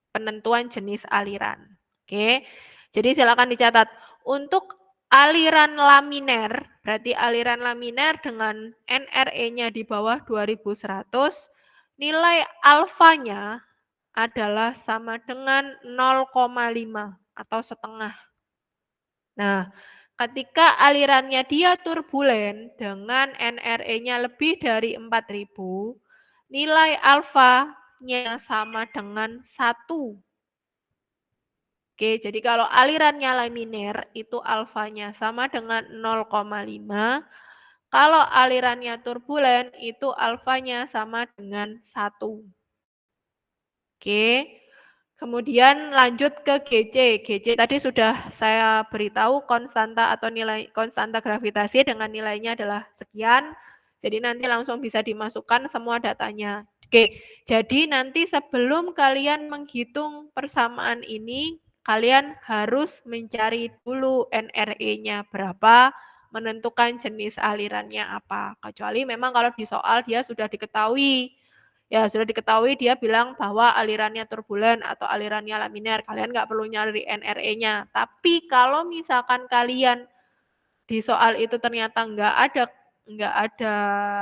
penentuan jenis aliran. Oke, jadi silakan dicatat. Untuk aliran laminer, berarti aliran laminer dengan NRE-nya di bawah 2100, nilai alfanya adalah sama dengan 0,5 atau setengah. Nah, ketika alirannya dia turbulen dengan NRE-nya lebih dari 4000, nilai alfanya sama dengan 1. Oke, jadi kalau alirannya laminer itu alfanya sama dengan 0,5. Kalau alirannya turbulen itu alfanya sama dengan 1. Oke, kemudian lanjut ke GC. GC tadi sudah saya beritahu konstanta atau nilai konstanta gravitasi dengan nilainya adalah sekian. Jadi nanti langsung bisa dimasukkan semua datanya. Oke, jadi nanti sebelum kalian menghitung persamaan ini, kalian harus mencari dulu NRE-nya berapa, menentukan jenis alirannya apa. Kecuali memang kalau di soal dia sudah diketahui. Ya, sudah diketahui dia bilang bahwa alirannya turbulen atau alirannya laminer. Kalian nggak perlu nyari NRE-nya. Tapi kalau misalkan kalian di soal itu ternyata nggak ada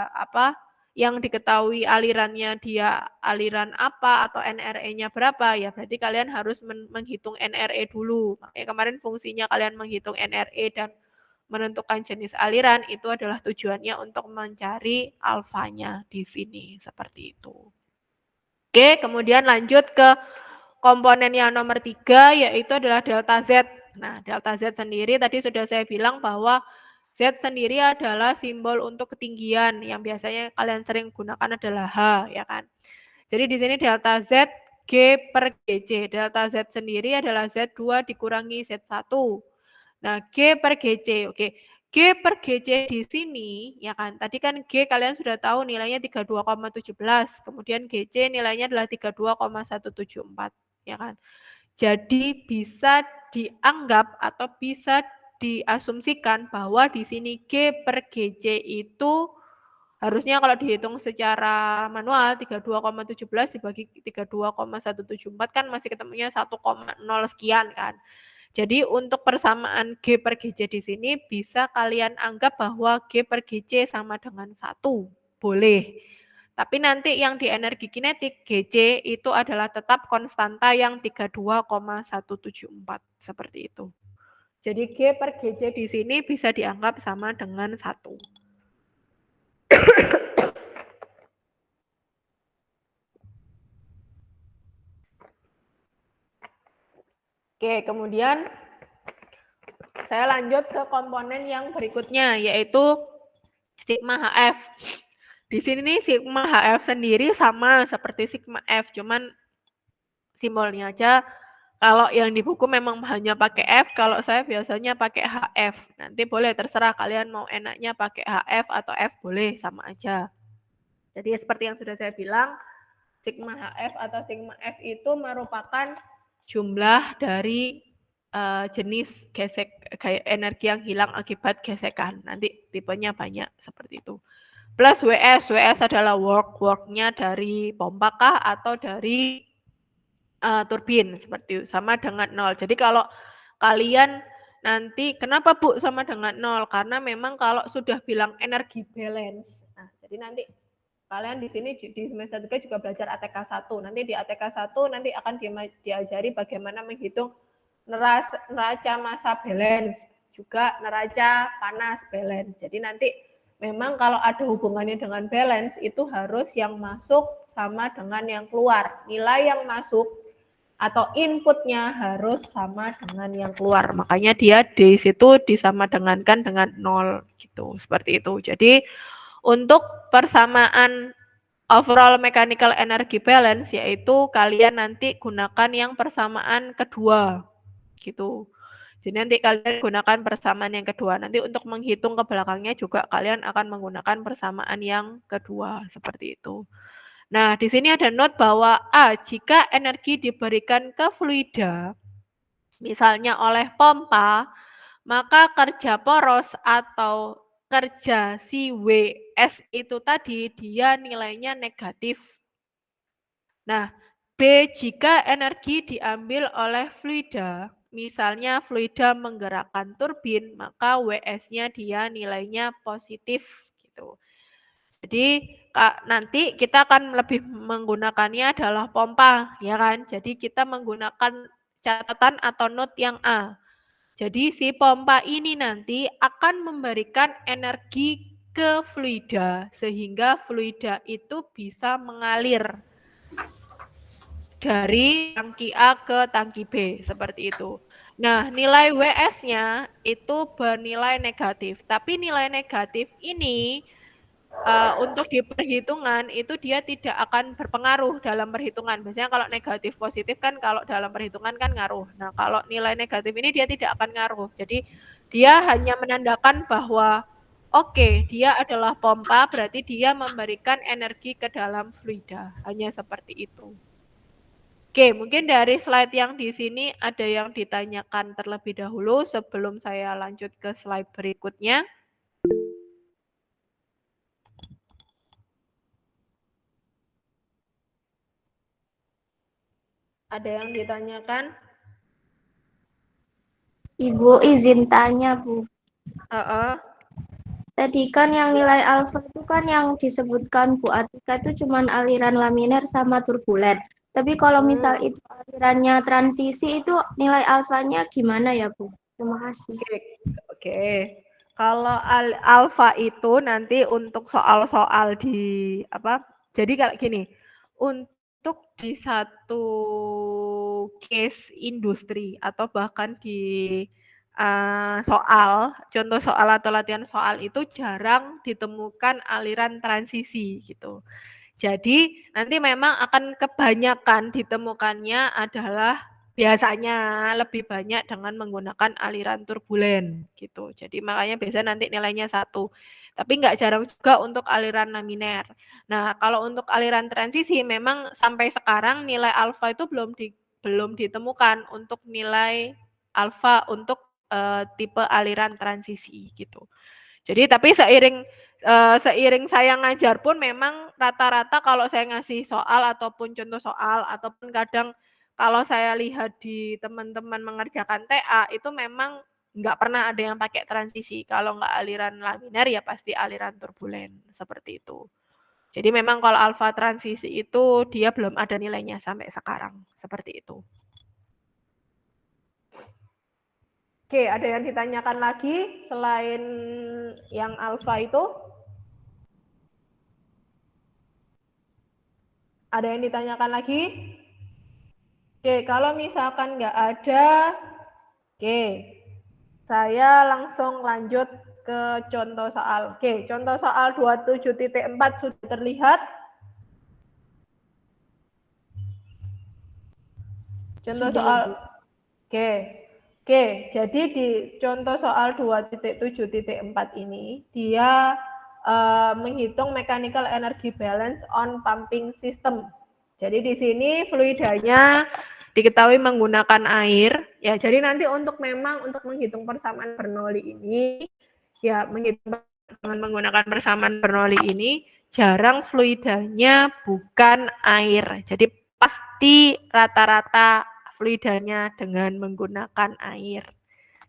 apa yang diketahui alirannya dia aliran apa atau NRE-nya berapa, ya berarti kalian harus menghitung NRE dulu. Makanya kemarin fungsinya kalian menghitung NRE dan menentukan jenis aliran itu adalah tujuannya untuk mencari alfanya di sini, seperti itu. Oke, kemudian lanjut ke komponen yang nomor 3, yaitu adalah delta Z. Nah, delta Z sendiri tadi sudah saya bilang bahwa Z sendiri adalah simbol untuk ketinggian yang biasanya kalian sering gunakan adalah H, ya kan. Jadi di sini delta Z G per GC. Delta Z sendiri adalah Z2 dikurangi Z1. Nah, G per GC. Oke. G per GC di sini, ya kan, tadi kan G kalian sudah tahu nilainya 32,17, kemudian GC nilainya adalah 32,174, ya kan. Jadi bisa dianggap atau bisa diasumsikan bahwa di sini G per GC itu harusnya kalau dihitung secara manual 32,17 dibagi 32,174 kan masih ketemunya 1,0 sekian kan. Jadi untuk persamaan G per GC di sini bisa kalian anggap bahwa G per GC sama dengan 1. Boleh. Tapi nanti yang di energi kinetik GC itu adalah tetap konstanta yang 32,174. Seperti itu. Jadi G per GC di sini bisa dianggap sama dengan 1. Oke, kemudian saya lanjut ke komponen yang berikutnya, yaitu sigma HF. Di sini nih sigma HF sendiri sama seperti sigma F, cuman simbolnya aja. Kalau yang di buku memang hanya pakai F, kalau saya biasanya pakai HF. Nanti boleh terserah kalian mau enaknya pakai HF atau F boleh, sama aja. Jadi seperti yang sudah saya bilang, sigma HF atau sigma F itu merupakan jumlah dari jenis energi yang hilang akibat gesekan. Nanti tipenya banyak seperti itu. Plus WS, WS adalah work-nya dari pompa kah atau dari turbin, seperti itu, sama dengan 0. Jadi kalau kalian nanti, kenapa Bu sama dengan 0? Karena memang kalau sudah bilang energi balance, nah jadi nanti kalian di sini di semester 3 juga belajar ATK 1. Nanti di ATK 1 nanti akan diajari bagaimana menghitung neraca massa balance, juga neraca panas balance. Jadi nanti memang kalau ada hubungannya dengan balance itu harus yang masuk sama dengan yang keluar. Nilai yang masuk atau inputnya harus sama dengan yang keluar. Makanya dia di situ disamadengankan dengan 0 gitu. Seperti itu. Jadi untuk persamaan overall mechanical energy balance yaitu kalian nanti gunakan yang persamaan kedua gitu. Jadi nanti kalian gunakan persamaan yang kedua. Nanti untuk menghitung ke belakangnya juga kalian akan menggunakan persamaan yang kedua seperti itu. Nah, di sini ada note bahwa jika energi diberikan ke fluida misalnya oleh pompa, maka kerja poros atau kerja si WS itu tadi dia nilainya negatif. Nah, B jika energi diambil oleh fluida, misalnya fluida menggerakkan turbin, maka WS-nya dia nilainya positif gitu. Jadi nanti kita akan lebih menggunakannya adalah pompa, ya kan? Jadi kita menggunakan catatan atau note yang A. Jadi si pompa ini nanti akan memberikan energi ke fluida sehingga fluida itu bisa mengalir dari tangki A ke tangki B seperti itu. Nah, nilai WS-nya itu bernilai negatif. Tapi nilai negatif ini untuk di perhitungan itu dia tidak akan berpengaruh dalam perhitungan. Biasanya kalau negatif positif kan kalau dalam perhitungan kan ngaruh. Nah, kalau nilai negatif ini dia tidak akan ngaruh. Jadi dia hanya menandakan bahwa oke, dia adalah pompa berarti dia memberikan energi ke dalam fluida. Hanya seperti itu. Oke, mungkin dari slide yang di sini ada yang ditanyakan terlebih dahulu sebelum saya lanjut ke slide berikutnya. Ada yang ditanyakan? Ibu izin tanya, Bu. Tadi kan yang nilai alfa itu kan yang disebutkan Bu Atika itu cuma aliran laminar sama turbulen. Tapi kalau misal itu alirannya transisi itu nilai alfanya gimana ya Bu? Terima kasih. Oke. Kalau alfa itu nanti untuk soal-soal di apa? Jadi kalau gini, untuk di satu case industri atau bahkan di contoh soal atau latihan soal itu jarang ditemukan aliran transisi gitu. Jadi nanti memang akan kebanyakan ditemukannya adalah biasanya lebih banyak dengan menggunakan aliran turbulen gitu. Jadi makanya biasanya nanti nilainya 1. Tapi nggak jarang juga untuk aliran laminer. Nah, kalau untuk aliran transisi memang sampai sekarang nilai alfa itu belum ditemukan untuk nilai alfa untuk tipe aliran transisi gitu. Jadi tapi seiring saya ngajar pun memang rata-rata kalau saya ngasih soal ataupun contoh soal ataupun kadang kalau saya lihat di teman-teman mengerjakan TA itu memang nggak pernah ada yang pakai transisi. Kalau nggak aliran laminer ya pasti aliran turbulen seperti itu. Jadi memang kalau alfa transisi itu dia belum ada nilainya sampai sekarang seperti itu. Oke, ada yang ditanyakan lagi selain yang alfa itu? Ada yang ditanyakan lagi? Oke, kalau misalkan nggak ada, oke, saya langsung lanjut ke contoh soal. Oke, contoh soal 27.4 sudah terlihat? Contoh soal, oke. Oke, jadi di contoh soal 2.7.4 ini, dia menghitung mechanical energy balance on pumping system. Jadi di sini fluidanya diketahui menggunakan air. Ya, jadi nanti untuk menghitung persamaan Bernoulli ini, ya dengan menggunakan persamaan Bernoulli ini, jarang fluidanya bukan air. Jadi pasti rata-rata fluidanya dengan menggunakan air.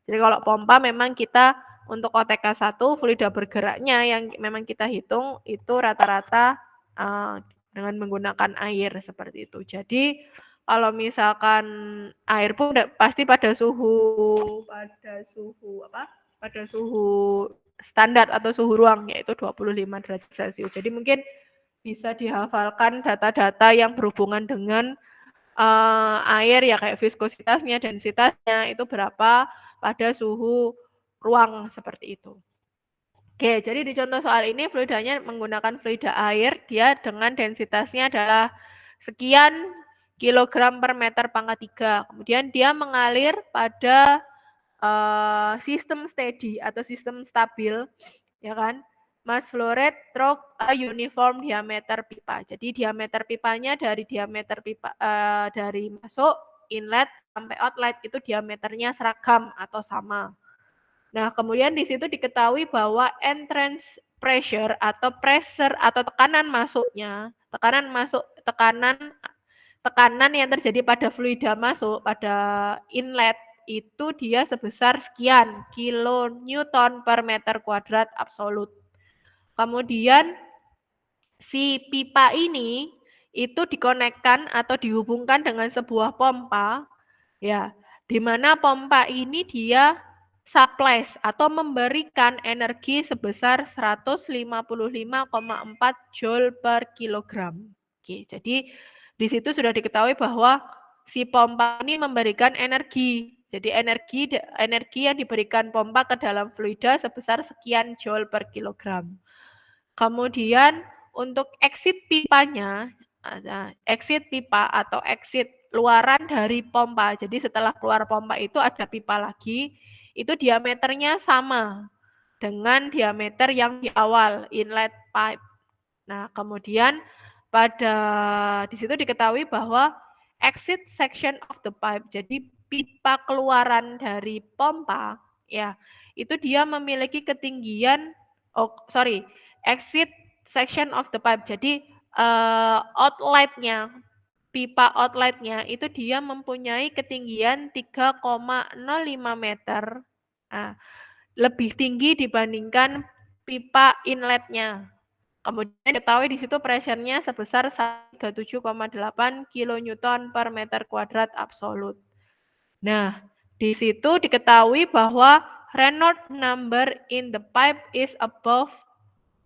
Jadi kalau pompa memang kita untuk OTK 1 fluida bergeraknya yang memang kita hitung itu rata-rata dengan menggunakan air seperti itu. Jadi kalau misalkan air pun pasti pada suhu standar atau suhu ruang yaitu 25 derajat Celcius. Jadi mungkin bisa dihafalkan data-data yang berhubungan dengan air ya kayak viskositasnya, densitasnya itu berapa pada suhu ruang seperti itu. Oke, jadi di contoh soal ini fluidanya menggunakan fluida air, dia dengan densitasnya adalah sekian kilogram per meter pangkat 3. Kemudian dia mengalir pada sistem steady atau sistem stabil, ya kan? Mass flow rate through a uniform diameter pipa. Jadi diameter pipanya dari diameter pipa dari masuk inlet sampai outlet itu diameternya seragam atau sama. Nah, kemudian di situ diketahui bahwa entrance pressure atau pressure atau tekanan tekanan yang terjadi pada fluida masuk pada inlet itu dia sebesar sekian kilonewton per meter kuadrat absolut. Kemudian si pipa ini itu dikonekkan atau dihubungkan dengan sebuah pompa, ya, di mana pompa ini dia supplies atau memberikan energi sebesar 155,4 joule per kilogram. Oke, jadi di situ sudah diketahui bahwa si pompa ini memberikan energi. Jadi energi yang diberikan pompa ke dalam fluida sebesar sekian joule per kilogram. Kemudian untuk exit pipanya, exit pipa atau exit luaran dari pompa. Jadi setelah keluar pompa itu ada pipa lagi, itu diameternya sama dengan diameter yang di awal inlet pipe. Nah, kemudian di situ diketahui bahwa exit section of the pipe, jadi pipa keluaran dari pompa, ya, itu dia memiliki ketinggian, exit section of the pipe, jadi pipa outletnya itu dia mempunyai ketinggian 3,05 meter, nah, lebih tinggi dibandingkan pipa inletnya. Kemudian diketahui di situ pressure-nya sebesar 37,8 kilonewton per meter kuadrat absolut. Nah, di situ diketahui bahwa Reynolds number in the pipe is above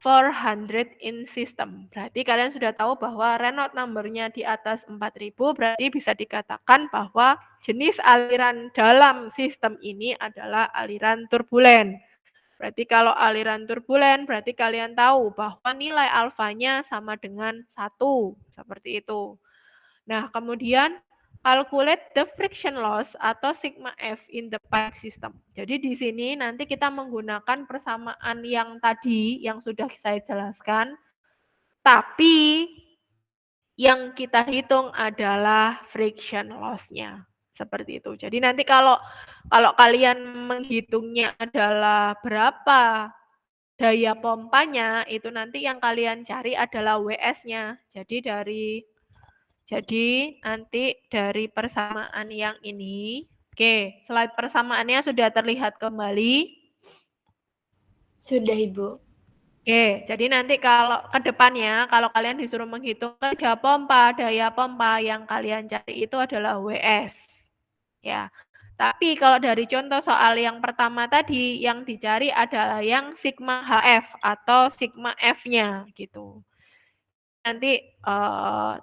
400 in system. Berarti kalian sudah tahu bahwa Reynolds number-nya di atas 4000, berarti bisa dikatakan bahwa jenis aliran dalam sistem ini adalah aliran turbulen. Berarti kalau aliran turbulen, berarti kalian tahu bahwa nilai alfanya sama dengan 1, seperti itu. Nah, kemudian calculate the friction loss atau sigma F in the pipe system. Jadi di sini nanti kita menggunakan persamaan yang tadi yang sudah saya jelaskan, tapi yang kita hitung adalah friction loss-nya. Seperti itu. Jadi nanti kalau kalian menghitungnya adalah berapa daya pompanya, itu nanti yang kalian cari adalah WS-nya. Jadi nanti dari persamaan yang ini, oke, slide persamaannya sudah terlihat kembali. Sudah, Ibu. Oke, jadi nanti kalau ke depannya, kalau kalian disuruh menghitung kerja pompa, daya pompa yang kalian cari itu adalah WS. Ya. Tapi kalau dari contoh soal yang pertama tadi, yang dicari adalah yang sigma HF atau sigma F-nya gitu. Nanti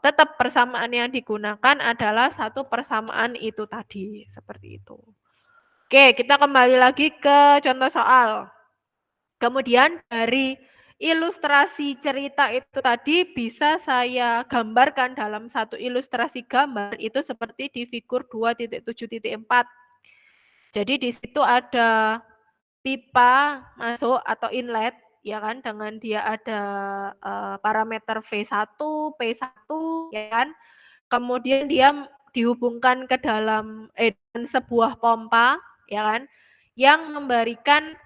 tetap persamaan yang digunakan adalah satu persamaan itu tadi, seperti itu. Oke, kita kembali lagi ke contoh soal. Kemudian dari ilustrasi cerita itu tadi bisa saya gambarkan dalam satu ilustrasi gambar itu seperti di figur 2.7.4. Jadi di situ ada pipa masuk atau inlet, ya kan, dengan dia ada parameter V1, P1, ya kan. Kemudian dia dihubungkan ke dalam dengan sebuah pompa, ya kan, yang memberikan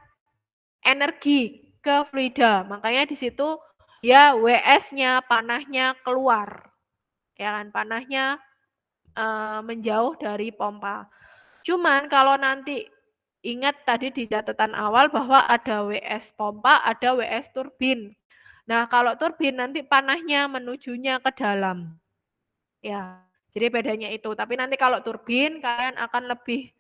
energi ke fluida. Makanya di situ ya WS-nya, panahnya keluar, ya kan, panahnya menjauh dari pompa. Cuman kalau nanti ingat tadi di catatan awal bahwa ada WS pompa, ada WS turbin. Nah, kalau turbin nanti panahnya menujunya ke dalam. Ya, jadi bedanya itu. Tapi nanti kalau turbin kalian akan lebih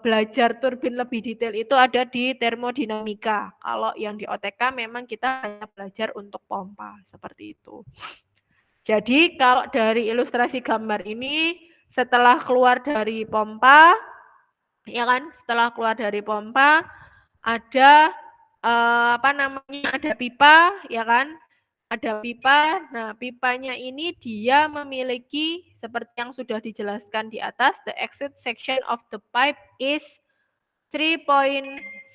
belajar turbin lebih detail itu ada di termodinamika. Kalau yang di OTK memang kita hanya belajar untuk pompa, seperti itu. Jadi kalau dari ilustrasi gambar ini setelah keluar dari pompa, ya kan, setelah keluar dari pompa ada ada pipa, ya kan, ada pipa. Nah, pipanya ini dia memiliki seperti yang sudah dijelaskan di atas, the exit section of the pipe is 3.05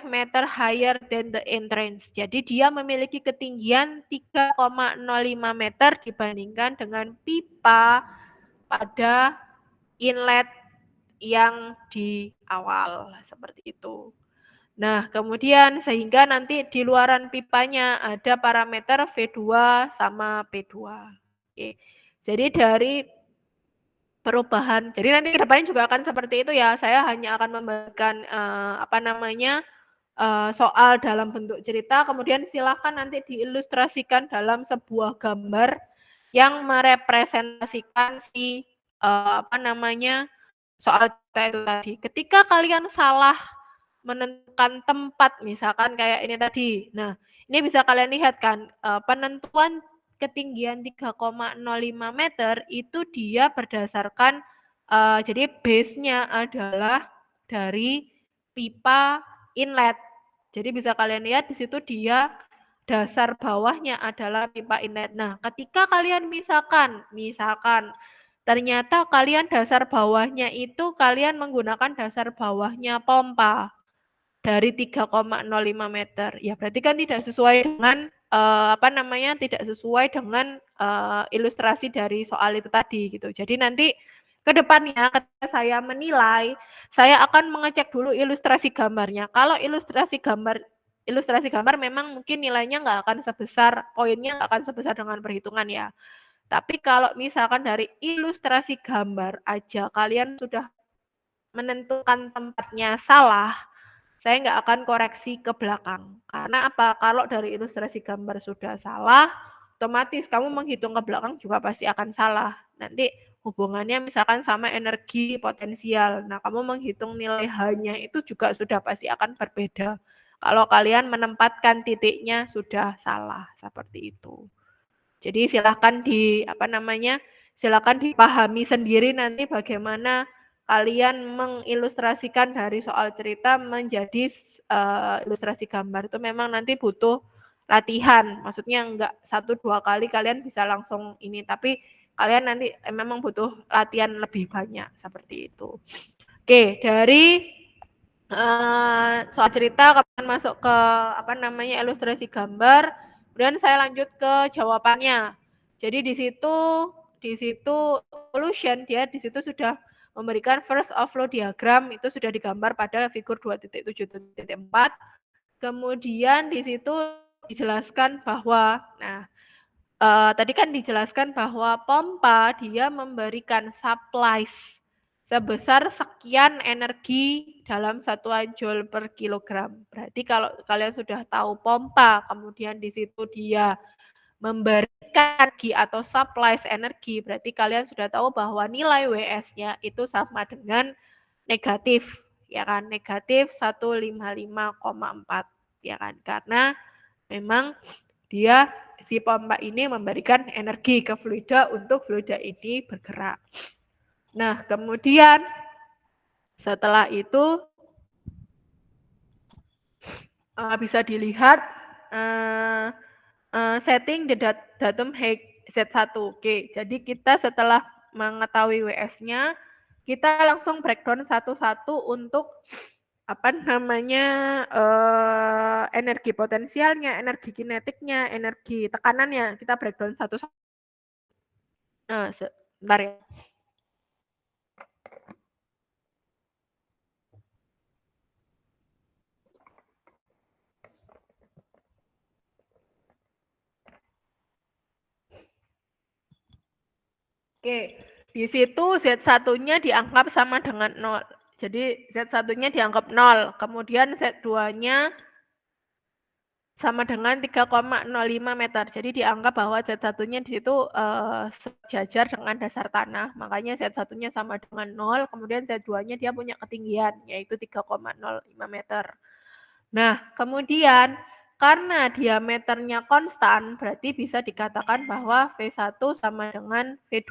meter higher than the entrance. Jadi dia memiliki ketinggian 3,05 meter dibandingkan dengan pipa pada inlet yang di awal, seperti itu. Nah, kemudian sehingga nanti di luaran pipanya ada parameter V2 sama P2. Oke. Jadi dari perubahan, jadi nanti kedepannya juga akan seperti itu ya. Saya hanya akan memberikan soal dalam bentuk cerita, kemudian silahkan nanti diilustrasikan dalam sebuah gambar yang merepresentasikan si soal cerita itu tadi. Ketika kalian salah menentukan tempat, misalkan kayak ini tadi. Nah, ini bisa kalian lihat kan, penentuan ketinggian 3,05 meter itu dia berdasarkan, jadi base-nya adalah dari pipa inlet. Jadi bisa kalian lihat di situ dia dasar bawahnya adalah pipa inlet. Nah, ketika kalian misalkan ternyata kalian dasar bawahnya itu kalian menggunakan dasar bawahnya pompa dari 3,05 meter. Ya berarti kan tidak sesuai dengan tidak sesuai dengan ilustrasi dari soal itu tadi gitu. Jadi nanti ke depannya ketika saya menilai, saya akan mengecek dulu ilustrasi gambarnya. Kalau ilustrasi gambar memang mungkin nilainya nggak akan sebesar, poinnya nggak akan sebesar dengan perhitungan ya. Tapi kalau misalkan dari ilustrasi gambar aja kalian sudah menentukan tempatnya salah, saya nggak akan koreksi ke belakang. Karena apa? Kalau dari ilustrasi gambar sudah salah, otomatis kamu menghitung ke belakang juga pasti akan salah. Nanti hubungannya misalkan sama energi potensial. Nah, kamu menghitung nilai H-nya itu juga sudah pasti akan berbeda. Kalau kalian menempatkan titiknya sudah salah, seperti itu. Jadi silakan silakan dipahami sendiri nanti bagaimana kalian mengilustrasikan dari soal cerita menjadi ilustrasi gambar. Itu memang nanti butuh latihan. Maksudnya enggak 1-2 kali kalian bisa langsung ini, tapi kalian nanti memang butuh latihan lebih banyak seperti itu. Oke, dari soal cerita kapan masuk ke ilustrasi gambar. Kemudian saya lanjut ke jawabannya. Jadi di situ solution dia di situ sudah memberikan first of flow diagram itu sudah digambar pada figur 2.7.4. Kemudian di situ dijelaskan bahwa tadi kan dijelaskan bahwa pompa dia memberikan supplies sebesar sekian energi dalam satuan joule per kilogram. Berarti kalau kalian sudah tahu pompa, kemudian di situ dia memberikan energi atau supplies energi, berarti kalian sudah tahu bahwa nilai WS-nya itu sama dengan negatif, ya kan? Negatif 155,4, ya kan? Karena memang dia si pompa ini memberikan energi ke fluida untuk fluida ini bergerak. Nah, kemudian setelah itu bisa dilihat setting the datum Z1. Oke, jadi kita setelah mengetahui WS-nya, kita langsung breakdown satu-satu untuk energi potensialnya, energi kinetiknya, energi tekanannya. Kita breakdown satu-satu. Sebentar ya. Oke, di situ Z1-nya dianggap sama dengan 0. Jadi Z1-nya dianggap 0, kemudian Z2-nya sama dengan 3,05 meter. Jadi dianggap bahwa Z1-nya di situ sejajar dengan dasar tanah, makanya Z1-nya sama dengan 0, kemudian Z2-nya dia punya ketinggian, yaitu 3,05 meter. Nah, kemudian karena diameternya konstan, berarti bisa dikatakan bahwa V1 sama dengan V2,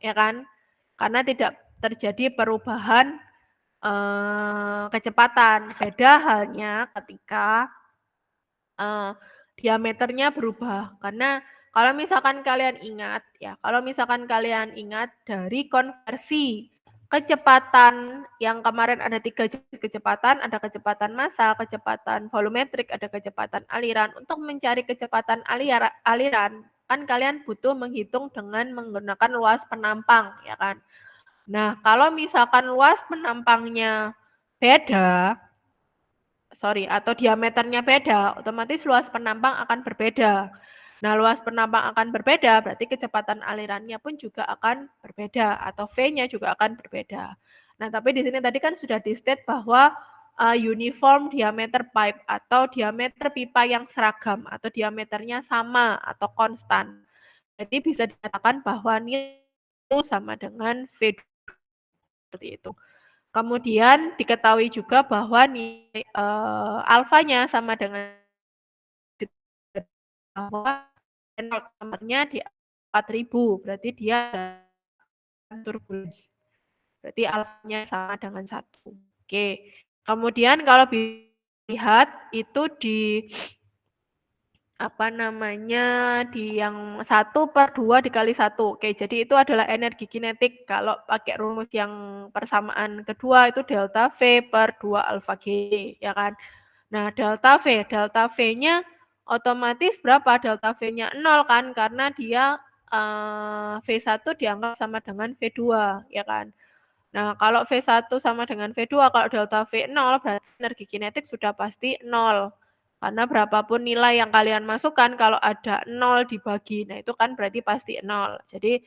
ya kan? Karena tidak terjadi perubahan kecepatan. Beda halnya ketika diameternya berubah. Karena kalau misalkan kalian ingat dari konversi kecepatan yang kemarin ada 3 kecepatan, ada kecepatan massa, kecepatan volumetrik, ada kecepatan aliran. Untuk mencari kecepatan aliran, kan kalian butuh menghitung dengan menggunakan luas penampang, ya kan? Nah, kalau misalkan luas penampangnya beda, atau diameternya beda, otomatis luas penampang akan berbeda. Nah, luas penampang akan berbeda, berarti kecepatan alirannya pun juga akan berbeda, atau V-nya juga akan berbeda. Nah, tapi di sini tadi kan sudah di-state bahwa uniform diameter pipe, atau diameter pipa yang seragam, atau diameternya sama, atau konstan. Jadi bisa dikatakan bahwa nilai itu sama dengan V2, seperti itu. Kemudian diketahui juga bahwa nilai alfanya sama dengan bahwa nomornya di 4000, berarti dia turbulen. Berarti alfanya sama dengan 1. Oke. Kemudian kalau dilihat itu di di yang 1/2 dikali 1. Oke, jadi itu adalah energi kinetik. Kalau pakai rumus yang persamaan kedua itu delta V per 2 alfa G, ya kan? Nah, delta V-nya otomatis berapa? Delta V-nya 0 kan, karena dia V1 dianggap sama dengan V2, ya kan? Nah, kalau V1 sama dengan V2, kalau delta V 0, berarti energi kinetik sudah pasti 0. Karena berapapun nilai yang kalian masukkan, kalau ada 0 dibagi, nah itu kan berarti pasti 0. Jadi,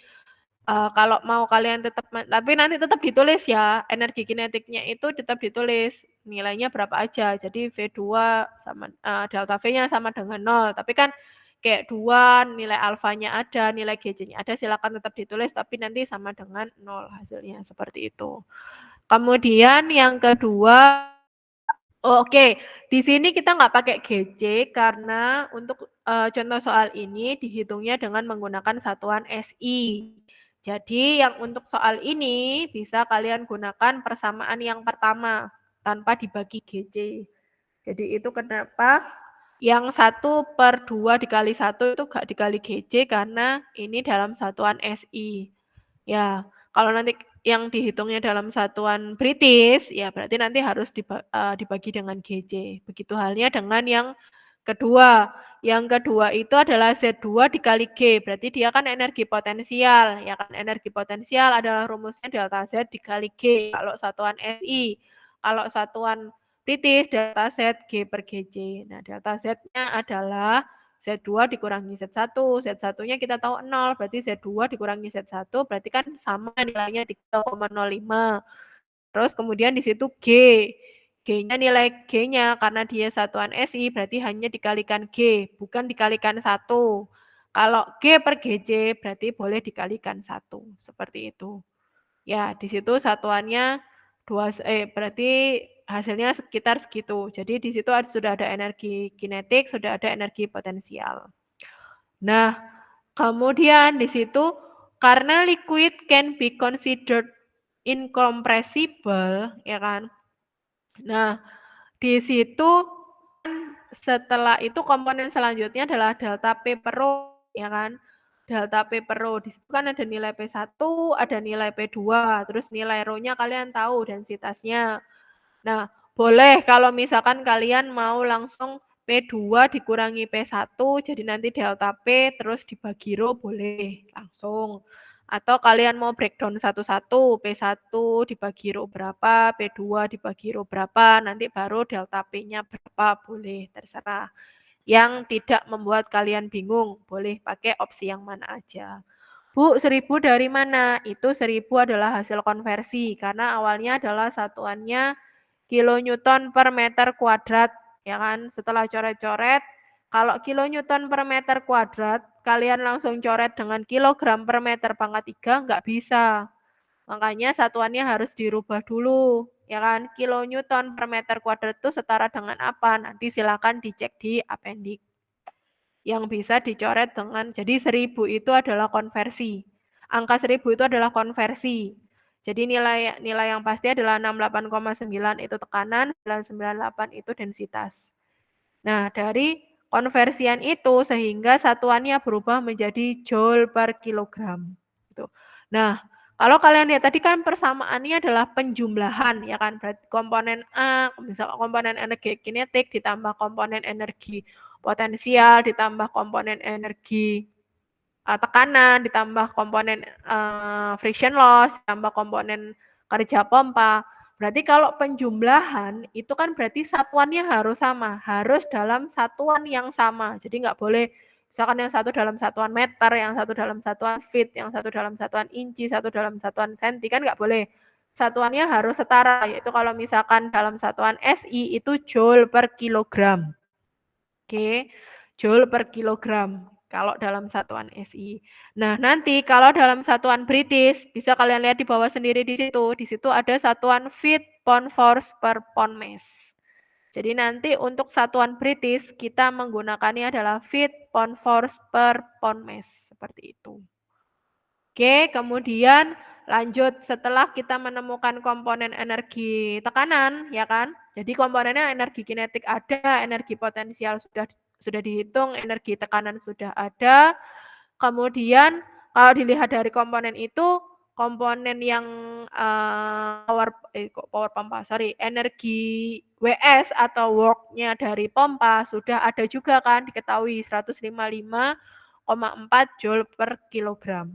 kalau mau kalian tapi nanti tetap ditulis ya, energi kinetiknya itu tetap ditulis, nilainya berapa aja. Jadi V2 sama delta V-nya sama dengan 0. Tapi kan kayak 2, nilai alfanya ada, nilai GC-nya ada, silakan tetap ditulis, tapi nanti sama dengan 0 hasilnya, seperti itu. Kemudian yang kedua, oke, di sini kita nggak pakai GC karena untuk contoh soal ini dihitungnya dengan menggunakan satuan SI. Jadi yang untuk soal ini bisa kalian gunakan persamaan yang pertama tanpa dibagi GC. Jadi itu kenapa yang 1/2 dikali 1 itu nggak dikali GC karena ini dalam satuan SI. Ya, kalau nanti yang dihitungnya dalam satuan British, ya berarti nanti harus dibagi dengan GC. Begitu halnya dengan yang kedua. Yang kedua itu adalah Z2 dikali G, berarti dia kan energi potensial. Ya kan, energi potensial adalah rumusnya delta Z dikali G kalau satuan SI. Kalau satuan British, delta Z G per GC. Nah, delta Z-nya adalah Z2 dikurangi Z1. Z1-nya kita tahu 0, berarti Z2 dikurangi Z1, berarti kan sama nilainya 3,05. Terus kemudian di situ G. G-nya nilai G-nya karena dia satuan SI, berarti hanya dikalikan G, bukan dikalikan 1. Kalau G per GC, berarti boleh dikalikan 1. Seperti itu. Ya, di situ satuannya berarti hasilnya sekitar segitu. Jadi di situ sudah ada energi kinetik, sudah ada energi potensial. Nah, kemudian di situ karena liquid can be considered incompressible, ya kan? Nah, di situ setelah itu komponen selanjutnya adalah delta P per rho, ya kan? Delta P per rho. Di situ kan ada nilai P1, ada nilai P2, terus nilai rho-nya kalian tahu densitasnya. Nah, boleh kalau misalkan kalian mau langsung P2 dikurangi P1, jadi nanti delta P terus dibagi rho boleh langsung. Atau kalian mau breakdown satu-satu, P1 dibagi rho berapa, P2 dibagi rho berapa, nanti baru delta P-nya berapa, boleh, terserah. Yang tidak membuat kalian bingung, boleh pakai opsi yang mana aja. Bu, 1000 dari mana? Itu 1000 adalah hasil konversi, karena awalnya adalah satuannya kilonewton per meter kuadrat, ya kan? Setelah coret-coret, kalau kilonewton per meter kuadrat, kalian langsung coret dengan kilogram per meter pangkat 3, nggak bisa. Makanya satuannya harus dirubah dulu, ya kan? Kilonewton per meter kuadrat itu setara dengan apa? Nanti silakan dicek di appendix. Yang bisa dicoret dengan, jadi 1000 itu adalah konversi. Angka 1000 itu adalah konversi. Jadi nilai yang pasti adalah 68,9 itu tekanan, 998 itu densitas. Nah, dari konversian itu sehingga satuannya berubah menjadi joule per kilogram. Gitu. Nah, kalau kalian lihat tadi kan persamaannya adalah penjumlahan, ya kan? Berarti komponen A, misalkan komponen energi kinetik ditambah komponen energi potensial, ditambah komponen energi tekanan, ditambah komponen friction loss, ditambah komponen kerja pompa. Berarti kalau penjumlahan itu kan berarti satuannya harus sama, harus dalam satuan yang sama. Jadi nggak boleh misalkan yang satu dalam satuan meter, yang satu dalam satuan feet, yang satu dalam satuan inci, satu dalam satuan senti, kan nggak boleh. Satuannya harus setara, yaitu kalau misalkan dalam satuan SI itu joule per kilogram. Oke, joule per kilogram kalau dalam satuan SI. Nah, nanti kalau dalam satuan British, bisa kalian lihat di bawah sendiri di situ. Di situ ada satuan feet pound force per pound mass. Jadi nanti untuk satuan British, kita menggunakannya adalah feet pound force per pound mass. Seperti itu. Oke, kemudian lanjut setelah kita menemukan komponen energi tekanan, ya kan? Jadi komponennya energi kinetik ada, energi potensial sudah dihitung, energi tekanan sudah ada. Kemudian kalau dilihat dari komponen itu, komponen yang energi WS atau work-nya dari pompa sudah ada juga kan, diketahui 155,4 joule per kilogram.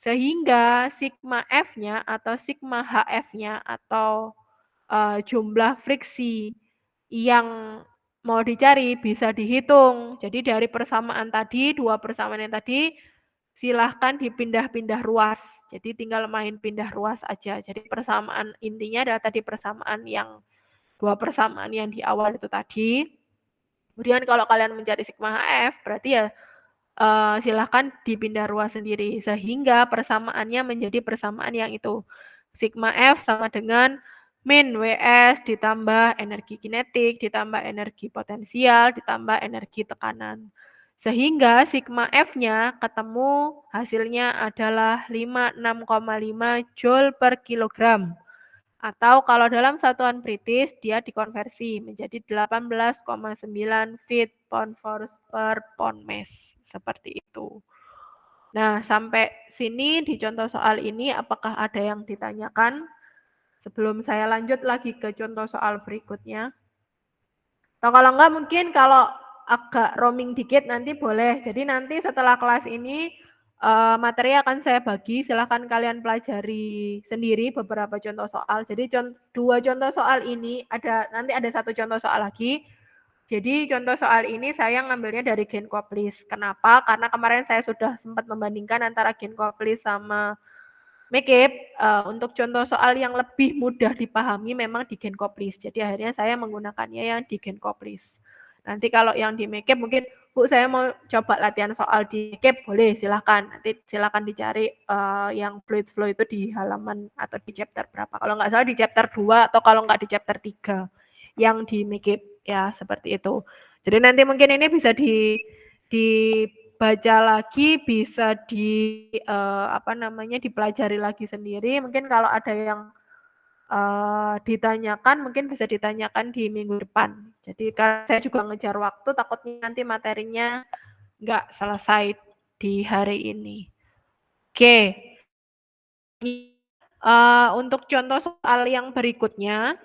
Sehingga sigma F-nya atau sigma HF-nya atau jumlah friksi yang mau dicari bisa dihitung. Jadi dari persamaan tadi, 2 persamaan yang tadi, silahkan dipindah-pindah ruas. Jadi tinggal main pindah ruas aja. Jadi persamaan intinya adalah tadi persamaan yang 2 persamaan yang di awal itu tadi. Kemudian kalau kalian mencari sigma HF, berarti ya silahkan dipindah ruas sendiri. Sehingga persamaannya menjadi persamaan yang itu. Sigma F sama dengan min WS ditambah energi kinetik, ditambah energi potensial, ditambah energi tekanan. Sehingga sigma F-nya ketemu hasilnya adalah 56,5 Joule per kilogram. Atau kalau dalam satuan British dia dikonversi menjadi 18,9 feet pound force per pound mass. Seperti itu. Nah, sampai sini di contoh soal ini apakah ada yang ditanyakan? Sebelum saya lanjut lagi ke contoh soal berikutnya. Atau kalau enggak mungkin kalau agak roaming dikit nanti boleh. Jadi nanti setelah kelas ini materi akan saya bagi, silahkan kalian pelajari sendiri beberapa contoh soal. Jadi 2 contoh soal ini nanti ada 1 contoh soal lagi. Jadi contoh soal ini saya ngambilnya dari Genkoplis. Kenapa? Karena kemarin saya sudah sempat membandingkan antara Genkoplis sama Mekip. Untuk contoh soal yang lebih mudah dipahami memang di Genkoplis. Jadi akhirnya saya menggunakannya yang di Genkoplis. Nanti kalau yang di Mekip mungkin, Bu saya mau coba latihan soal di Mekip, boleh silahkan. Nanti silahkan dicari yang fluid flow itu di halaman atau di chapter berapa. Kalau nggak salah di chapter 2 atau kalau nggak di chapter 3 yang di Mekip. Ya seperti itu. Jadi nanti mungkin ini bisa dibaca lagi, bisa dipelajari lagi sendiri. Mungkin kalau ada yang ditanyakan, mungkin bisa ditanyakan di minggu depan. Jadi karena saya juga ngejar waktu, takutnya nanti materinya nggak selesai di hari ini. Oke. Untuk contoh soal yang berikutnya.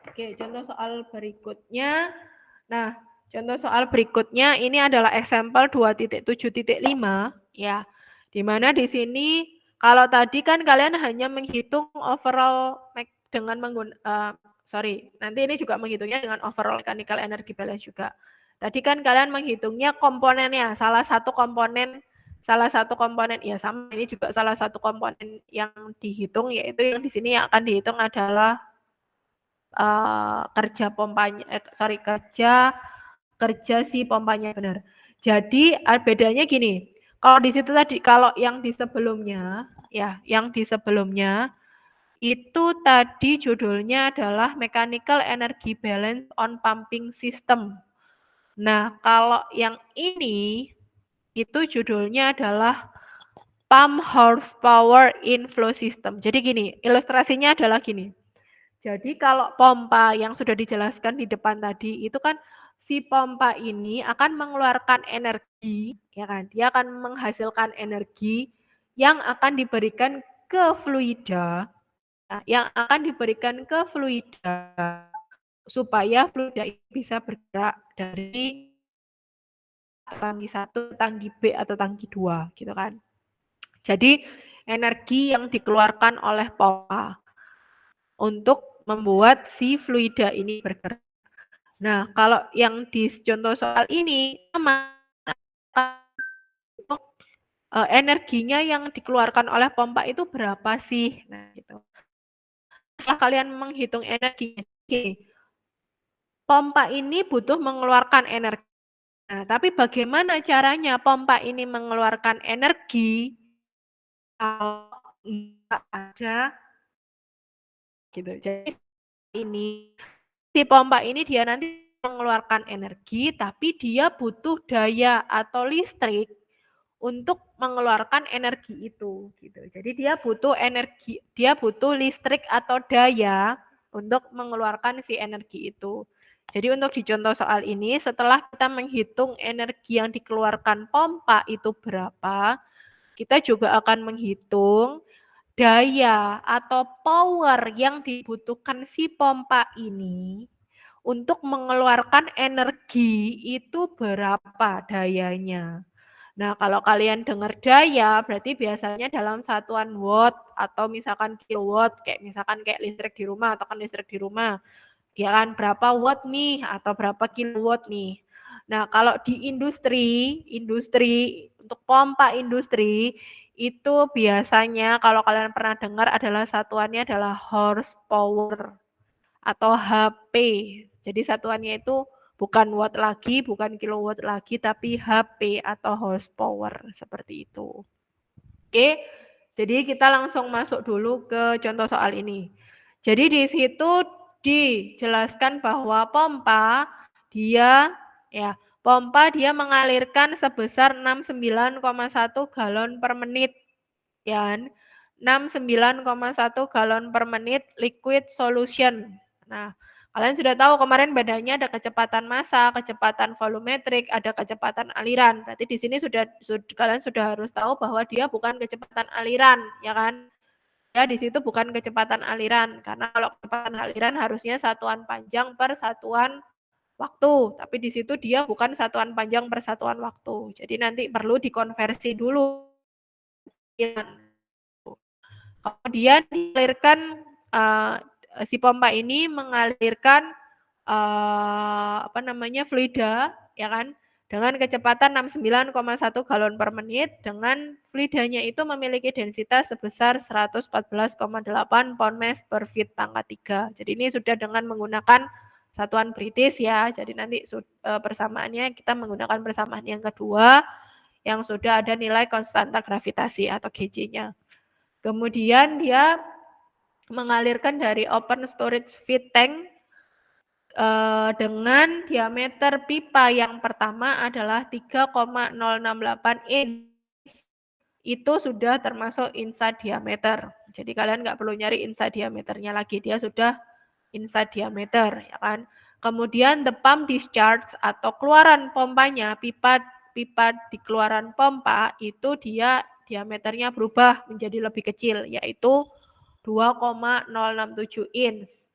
Oke, contoh soal berikutnya. Nah, contoh soal berikutnya ini adalah example 2.7.5 ya. Di mana di sini kalau tadi kan kalian hanya menghitung overall dengan nanti ini juga menghitungnya dengan overall mechanical energy balance juga. Tadi kan kalian menghitungnya komponennya, salah satu komponen ya sama, ini juga salah satu komponen yang dihitung, yaitu yang di sini yang akan dihitung adalah kerja pompanya, kerja si pompanya, benar. Jadi bedanya gini, kalau di situ tadi, kalau yang di sebelumnya itu tadi judulnya adalah Mechanical Energy Balance on Pumping System. Nah, kalau yang ini itu judulnya adalah Pump Horsepower in Flow System. Jadi gini, ilustrasinya adalah gini. Jadi kalau pompa yang sudah dijelaskan di depan tadi itu kan si pompa ini akan mengeluarkan energi, ya kan? Dia akan menghasilkan energi yang akan diberikan ke fluida, supaya fluida ini bisa bergerak dari tangki 1 ke tangki B atau tangki 2, gitu kan? Jadi energi yang dikeluarkan oleh pompa untuk membuat si fluida ini bergerak. Nah, kalau yang di contoh soal ini energinya yang dikeluarkan oleh pompa itu berapa sih? Nah, gitu. Setelah kalian menghitung energi, pompa ini butuh mengeluarkan energi. Nah, tapi bagaimana caranya pompa ini mengeluarkan energi kalau nggak ada gitu. Jadi ini si pompa ini dia nanti mengeluarkan energi, tapi dia butuh daya atau listrik untuk mengeluarkan energi itu gitu. Jadi dia butuh energi, dia butuh listrik atau daya untuk mengeluarkan si energi itu. Jadi untuk di contoh soal ini, setelah kita menghitung energi yang dikeluarkan pompa itu berapa, kita juga akan menghitung daya atau power yang dibutuhkan si pompa ini untuk mengeluarkan energi itu berapa dayanya. Nah, kalau kalian dengar daya, berarti biasanya dalam satuan watt atau misalkan kilowatt, kayak misalkan kayak listrik di rumah atau kan listrik di rumah. Ya kan, berapa watt nih atau berapa kilowatt nih. Nah, kalau di industri untuk pompa industri itu biasanya kalau kalian pernah dengar adalah satuannya adalah horsepower atau HP. Jadi satuannya itu Bukan watt lagi, bukan kilowatt lagi, tapi HP atau horsepower seperti itu. Oke, jadi kita langsung masuk dulu ke contoh soal ini. Jadi di situ dijelaskan bahwa pompa dia mengalirkan sebesar 69,1 galon per menit. Ya, 69,1 galon per menit liquid solution. Nah, kalian sudah tahu kemarin bedanya ada kecepatan massa, kecepatan volumetrik, ada kecepatan aliran. Berarti di sini kalian sudah harus tahu bahwa dia bukan kecepatan aliran, ya kan? Ya, di situ bukan kecepatan aliran, karena kalau kecepatan aliran harusnya satuan panjang per satuan waktu, tapi di situ dia bukan satuan panjang per satuan waktu. Jadi nanti perlu dikonversi dulu. Kemudian dialirkan si pompa ini mengalirkan fluida, ya kan, dengan kecepatan 69,1 galon per menit, dengan fluidanya itu memiliki densitas sebesar 114,8 pound mass per feet pangkat 3. Jadi ini sudah dengan menggunakan satuan British ya. Jadi nanti persamaannya kita menggunakan persamaan yang kedua yang sudah ada nilai konstanta gravitasi atau Gj-nya. Kemudian dia mengalirkan dari open storage feed tank dengan diameter pipa yang pertama adalah 3,068 inch. Itu sudah termasuk inside diameter. Jadi kalian nggak perlu nyari inside diameternya lagi, dia sudah inside diameter, ya kan. Kemudian the pump discharge atau keluaran pompanya, pipa di keluaran pompa itu dia diameternya berubah menjadi lebih kecil, yaitu 2,067 inch,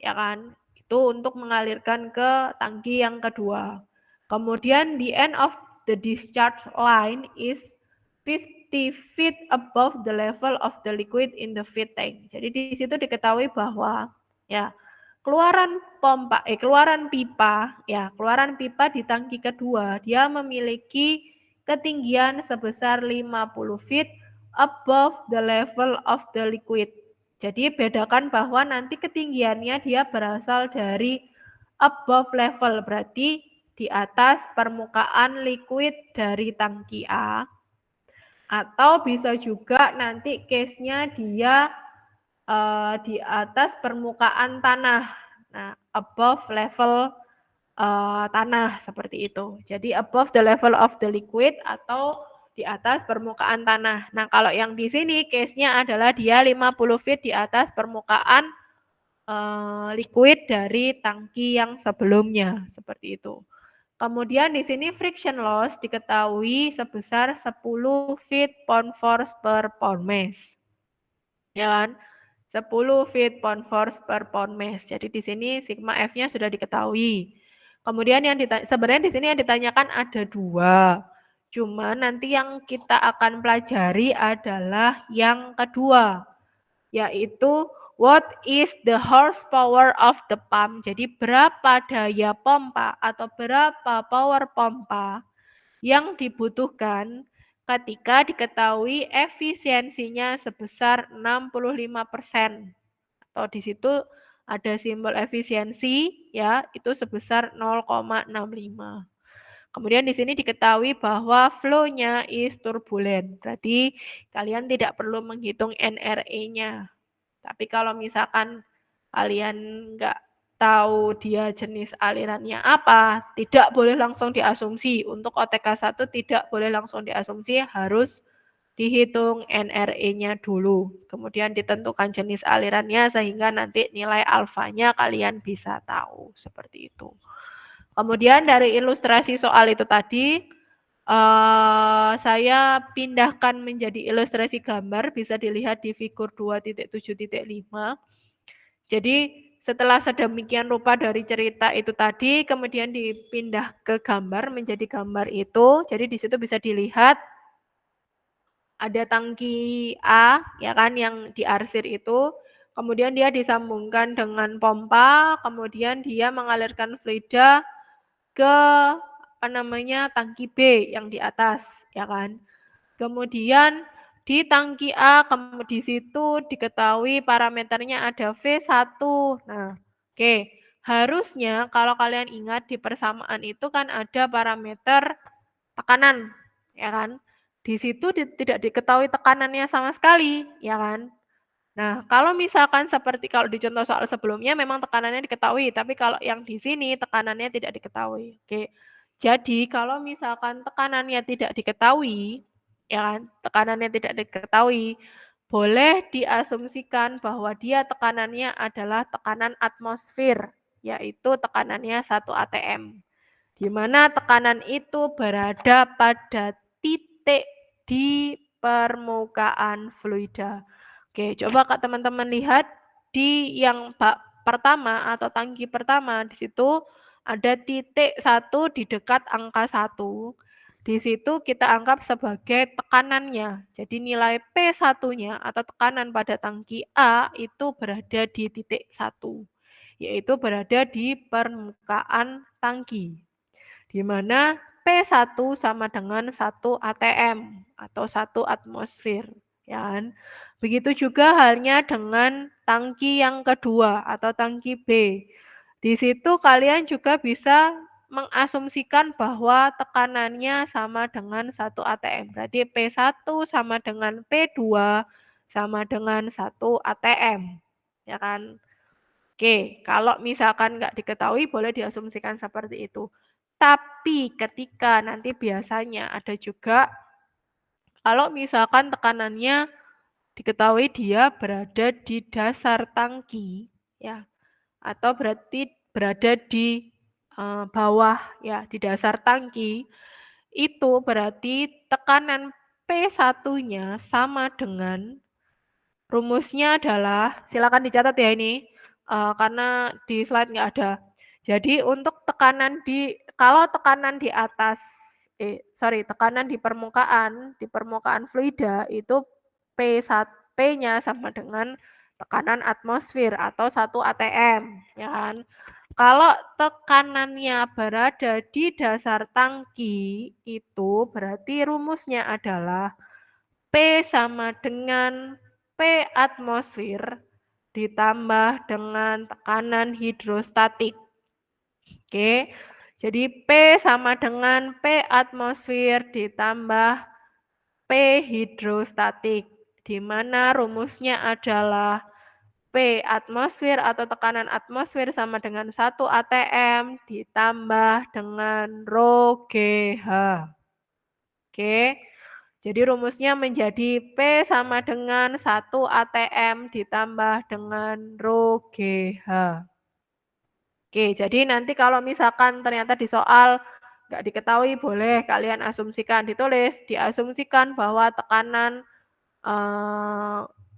ya kan. Itu untuk mengalirkan ke tangki yang kedua. Kemudian the end of the discharge line is 50 feet above the level of the liquid in the feed tank. Jadi di situ diketahui bahwa ya keluaran pipa di tangki kedua dia memiliki ketinggian sebesar 50 feet above the level of the liquid. Jadi bedakan bahwa nanti ketinggiannya dia berasal dari above level, berarti di atas permukaan liquid dari tangki A. Atau bisa juga nanti case-nya dia di atas permukaan tanah. Nah, above level tanah seperti itu. Jadi above the level of the liquid atau di atas permukaan tanah. Nah, kalau yang di sini case-nya adalah dia 50 feet di atas permukaan liquid dari tangki yang sebelumnya, seperti itu. Kemudian di sini friction loss diketahui sebesar 10 feet pound force per pound mass. Ya kan? 10 feet pound force per pound mass. Jadi di sini sigma F-nya sudah diketahui. Kemudian yang sebenarnya di sini yang ditanyakan ada dua. Cuma nanti yang kita akan pelajari adalah yang kedua, yaitu what is the horsepower of the pump? Jadi berapa daya pompa atau berapa power pompa yang dibutuhkan ketika diketahui efisiensinya sebesar 65%. Atau di situ ada simbol efisiensi ya, itu sebesar 0,65. Kemudian di sini diketahui bahwa flow-nya is turbulent. Berarti kalian tidak perlu menghitung NRE-nya. Tapi kalau misalkan kalian nggak tahu dia jenis alirannya apa, tidak boleh langsung diasumsi. Untuk OTK 1 tidak boleh langsung diasumsi, harus dihitung NRE-nya dulu. Kemudian ditentukan jenis alirannya sehingga nanti nilai alfanya kalian bisa tahu. Seperti itu. Kemudian dari ilustrasi soal itu tadi, saya pindahkan menjadi ilustrasi gambar, bisa dilihat di figur 2.7.5. Jadi setelah sedemikian rupa dari cerita itu tadi, kemudian dipindah ke gambar, menjadi gambar itu. Jadi di situ bisa dilihat ada tangki A, ya kan, yang diarsir itu. Kemudian dia disambungkan dengan pompa, kemudian dia mengalirkan fluida ke tangki B yang di atas, ya kan. Kemudian di tangki A, di situ diketahui parameternya ada V1. Nah, oke. Harusnya kalau kalian ingat di persamaan itu kan ada parameter tekanan, ya kan? Di situ tidak diketahui tekanannya sama sekali, ya kan? Nah, kalau misalkan seperti kalau di contoh soal sebelumnya memang tekanannya diketahui, tapi kalau yang di sini tekanannya tidak diketahui. Oke. Jadi, kalau misalkan tekanannya tidak diketahui, ya kan? Tekanannya tidak diketahui, boleh diasumsikan bahwa dia tekanannya adalah tekanan atmosfer, yaitu tekanannya 1 atm. Di mana tekanan itu berada pada titik di permukaan fluida. Oke, coba Kak teman-teman lihat di yang bak pertama atau tangki pertama, di situ ada titik 1 di dekat angka 1. Di situ kita anggap sebagai tekanannya. Jadi nilai P1-nya atau tekanan pada tangki A itu berada di titik 1, yaitu berada di permukaan tangki. Di mana P1 sama dengan 1 atm atau 1 atmosfer, ya kan? Begitu juga halnya dengan tangki yang kedua atau tangki B. Di situ kalian juga bisa mengasumsikan bahwa tekanannya sama dengan 1 atm. Berarti P1 sama dengan P2 sama dengan 1 atm, ya kan? Oke, kalau misalkan nggak diketahui boleh diasumsikan seperti itu. Tapi ketika nanti biasanya ada juga kalau misalkan tekanannya diketahui dia berada di dasar tangki, ya, atau berarti berada di bawah, ya, di dasar tangki, itu berarti tekanan P1-nya sama dengan rumusnya adalah, silakan dicatat ya ini, karena di slide nggak ada. Jadi untuk tekanan kalau tekanan di atas, tekanan di permukaan fluida itu P1P-nya sama dengan tekanan atmosfer atau 1 atm, ya kan? Kalau tekanannya berada di dasar tangki, itu berarti rumusnya adalah P sama dengan P atmosfer ditambah dengan tekanan hidrostatik. Oke, jadi P sama dengan P atmosfer ditambah P hidrostatik, di mana rumusnya adalah P atmosfer atau tekanan atmosfer sama dengan 1 atm ditambah dengan rho GH. Oke, jadi rumusnya menjadi P sama dengan 1 atm ditambah dengan rho GH. Oke, jadi nanti kalau misalkan ternyata di soal nggak diketahui, boleh kalian asumsikan, ditulis, diasumsikan bahwa tekanan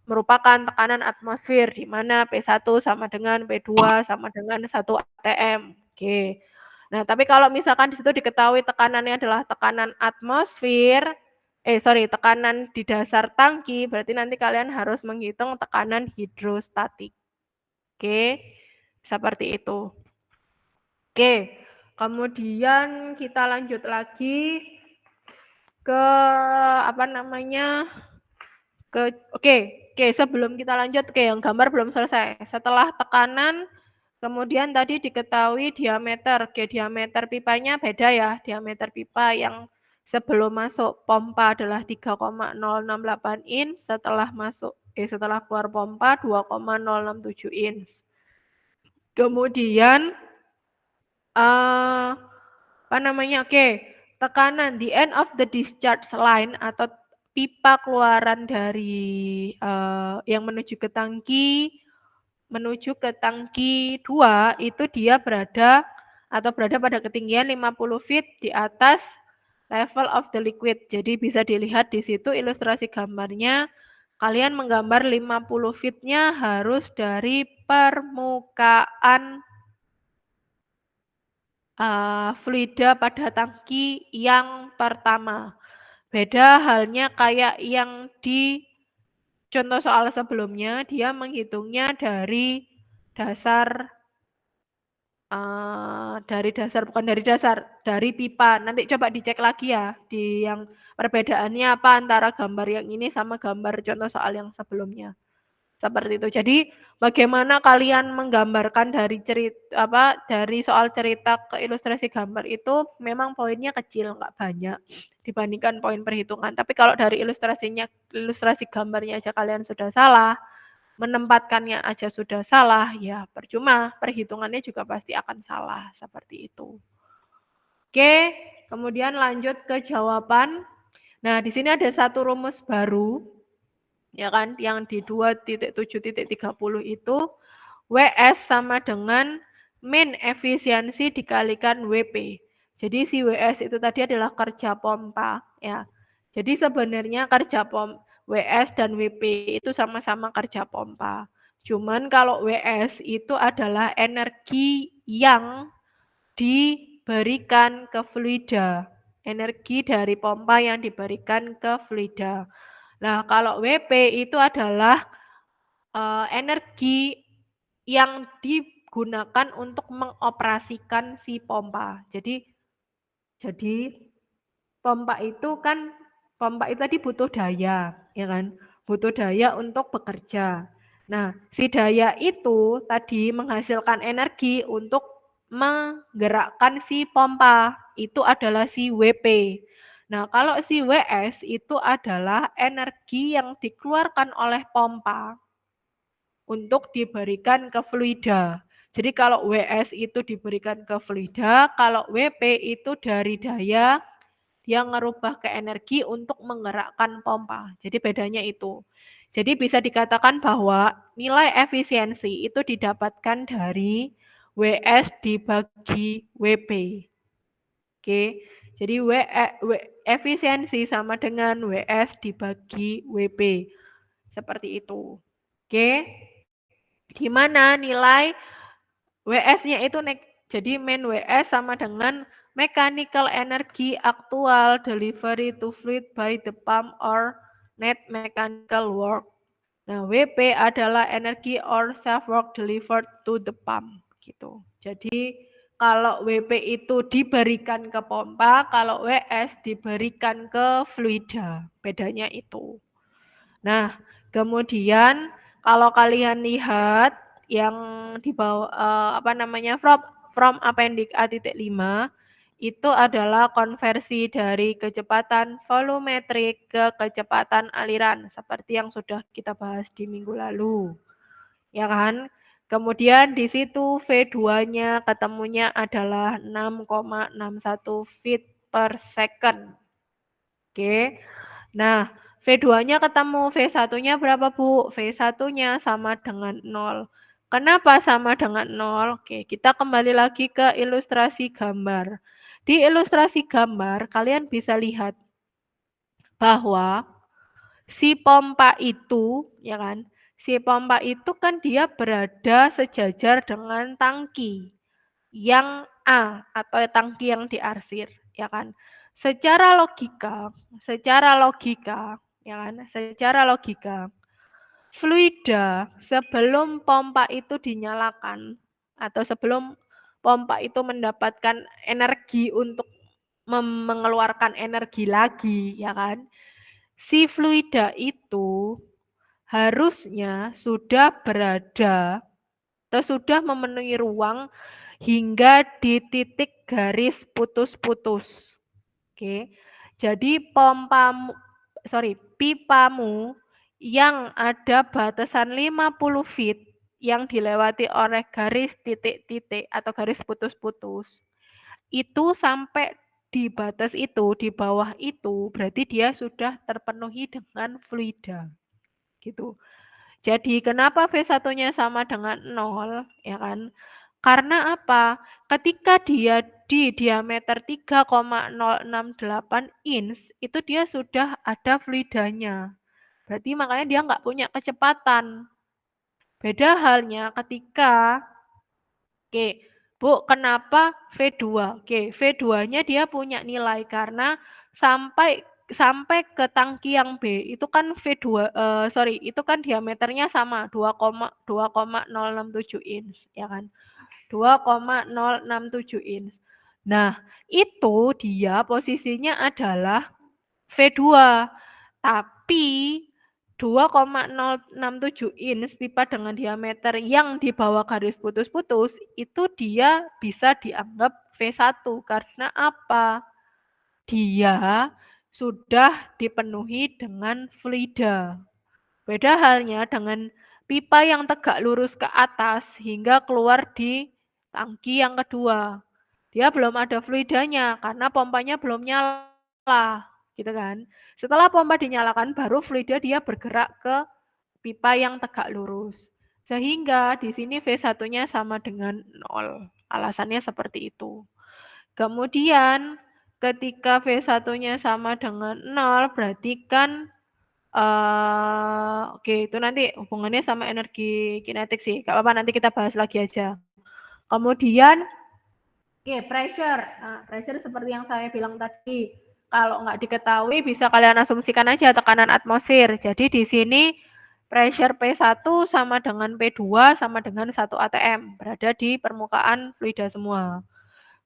merupakan tekanan atmosfer, di mana P1 sama dengan P2 sama dengan 1 atm. Oke. Nah, tapi kalau misalkan di situ diketahui tekanannya adalah tekanan atmosfer, tekanan di dasar tangki, berarti nanti kalian harus menghitung tekanan hidrostatik. Oke, seperti itu. Oke, kemudian kita lanjut lagi ke sebelum kita lanjut, yang gambar belum selesai. Setelah tekanan, kemudian tadi diketahui diameter. Diameter pipanya beda ya, diameter pipa yang sebelum masuk pompa adalah 3,068 inch, setelah keluar pompa 2,067 inch. Kemudian tekanan the end of the discharge line atau pipa keluaran dari yang menuju ke tangki 2 itu dia berada pada ketinggian 50 feet di atas level of the liquid. Jadi bisa dilihat di situ ilustrasi gambarnya, kalian menggambar 50 feet-nya harus dari permukaan fluida pada tangki yang pertama. Beda halnya kayak yang di contoh soal sebelumnya, dia menghitungnya dari dasar, dari pipa. Nanti coba dicek lagi ya, di yang perbedaannya apa antara gambar yang ini sama gambar contoh soal yang sebelumnya. Seperti itu. Jadi bagaimana kalian menggambarkan dari dari soal cerita ke ilustrasi gambar itu memang poinnya kecil, nggak banyak dibandingkan poin perhitungan. Tapi kalau dari ilustrasi gambarnya aja kalian sudah salah, menempatkannya aja sudah salah, ya percuma, perhitungannya juga pasti akan salah, seperti itu. Oke, kemudian lanjut ke jawaban. Nah, di sini ada satu rumus baru, ya kan, yang di 2.7.30 itu, WS sama dengan min efisiensi dikalikan WP. Jadi si WS itu tadi adalah kerja pompa, ya. Jadi sebenarnya kerja WS dan WP itu sama-sama kerja pompa. Cuman kalau WS itu adalah energi yang diberikan ke fluida. Energi dari pompa yang diberikan ke fluida. Nah, kalau WP itu adalah energi yang digunakan untuk mengoperasikan si pompa. Jadi pompa itu tadi butuh daya, ya kan? Butuh daya untuk bekerja. Nah, si daya itu tadi menghasilkan energi untuk menggerakkan si pompa. Itu adalah si WP. Nah, kalau si WS itu adalah energi yang dikeluarkan oleh pompa untuk diberikan ke fluida. Jadi kalau WS itu diberikan ke fluida, kalau WP itu dari daya, dia ngerubah ke energi untuk menggerakkan pompa. Jadi bedanya itu. Jadi bisa dikatakan bahwa nilai efisiensi itu didapatkan dari WS dibagi WP. Oke, jadi efisiensi sama dengan WS dibagi WP. Seperti itu. Oke, di mana nilai WS-nya itu jadi min WS sama dengan mechanical energy actual delivery to fluid by the pump or net mechanical work. Nah, WP adalah energi or self work delivered to the pump gitu. Jadi kalau WP itu diberikan ke pompa, kalau WS diberikan ke fluida. Bedanya itu. Nah, kemudian kalau kalian lihat yang di bawah from appendix A.5 itu adalah konversi dari kecepatan volumetrik ke kecepatan aliran seperti yang sudah kita bahas di minggu lalu. Ya kan? Kemudian di situ V2-nya ketemunya adalah 6,61 feet per second. Oke. Nah, V2-nya ketemu, V1-nya berapa, Bu? V1-nya sama dengan 0. Kenapa sama dengan 0? Oke, kita kembali lagi ke ilustrasi gambar. Di ilustrasi gambar, kalian bisa lihat bahwa si pompa itu, ya kan? Si pompa itu kan dia berada sejajar dengan tangki yang A atau tangki yang diarsir, ya kan? Secara logika, ya kan? Secara logika, fluida sebelum pompa itu dinyalakan atau sebelum pompa itu mendapatkan energi untuk mengeluarkan energi lagi, ya kan? Si fluida itu harusnya sudah berada atau sudah memenuhi ruang hingga di titik garis putus-putus. Oke. Jadi pipamu yang ada batasan 50 feet yang dilewati oleh garis titik-titik atau garis putus-putus. Itu sampai di batas itu, di bawah itu, berarti dia sudah terpenuhi dengan fluida. Gitu. Jadi kenapa V1-nya sama dengan 0, ya kan? Karena apa? Ketika dia di diameter 3,068 inch, itu dia sudah ada fluidanya. Berarti makanya dia nggak punya kecepatan. Beda halnya ketika, oke, Bu, kenapa V2? Oke, V2-nya dia punya nilai karena sampai ke tangki yang B itu kan itu kan diameternya sama 2,067 inch, ya kan? 2,067 inch. Nah, itu dia posisinya adalah V2. Tapi 2,067 inch pipa dengan diameter yang di bawah garis putus-putus itu dia bisa dianggap V1 karena apa? Dia sudah dipenuhi dengan fluida. Beda halnya dengan pipa yang tegak lurus ke atas hingga keluar di tangki yang kedua. Dia belum ada fluidanya karena pompanya belum nyala, gitu kan. Setelah pompa dinyalakan baru fluida dia bergerak ke pipa yang tegak lurus. Sehingga di sini V1-nya sama dengan 0. Alasannya seperti itu. Kemudian ketika V1-nya sama dengan 0 berarti kan oke, itu nanti hubungannya sama energi kinetik sih. Gak apa-apa, nanti kita bahas lagi aja. Kemudian pressure. Nah, pressure seperti yang saya bilang tadi. Kalau nggak diketahui bisa kalian asumsikan aja tekanan atmosfer. Jadi di sini pressure P1 sama dengan P2 sama dengan 1 atm. Berada di permukaan fluida semua.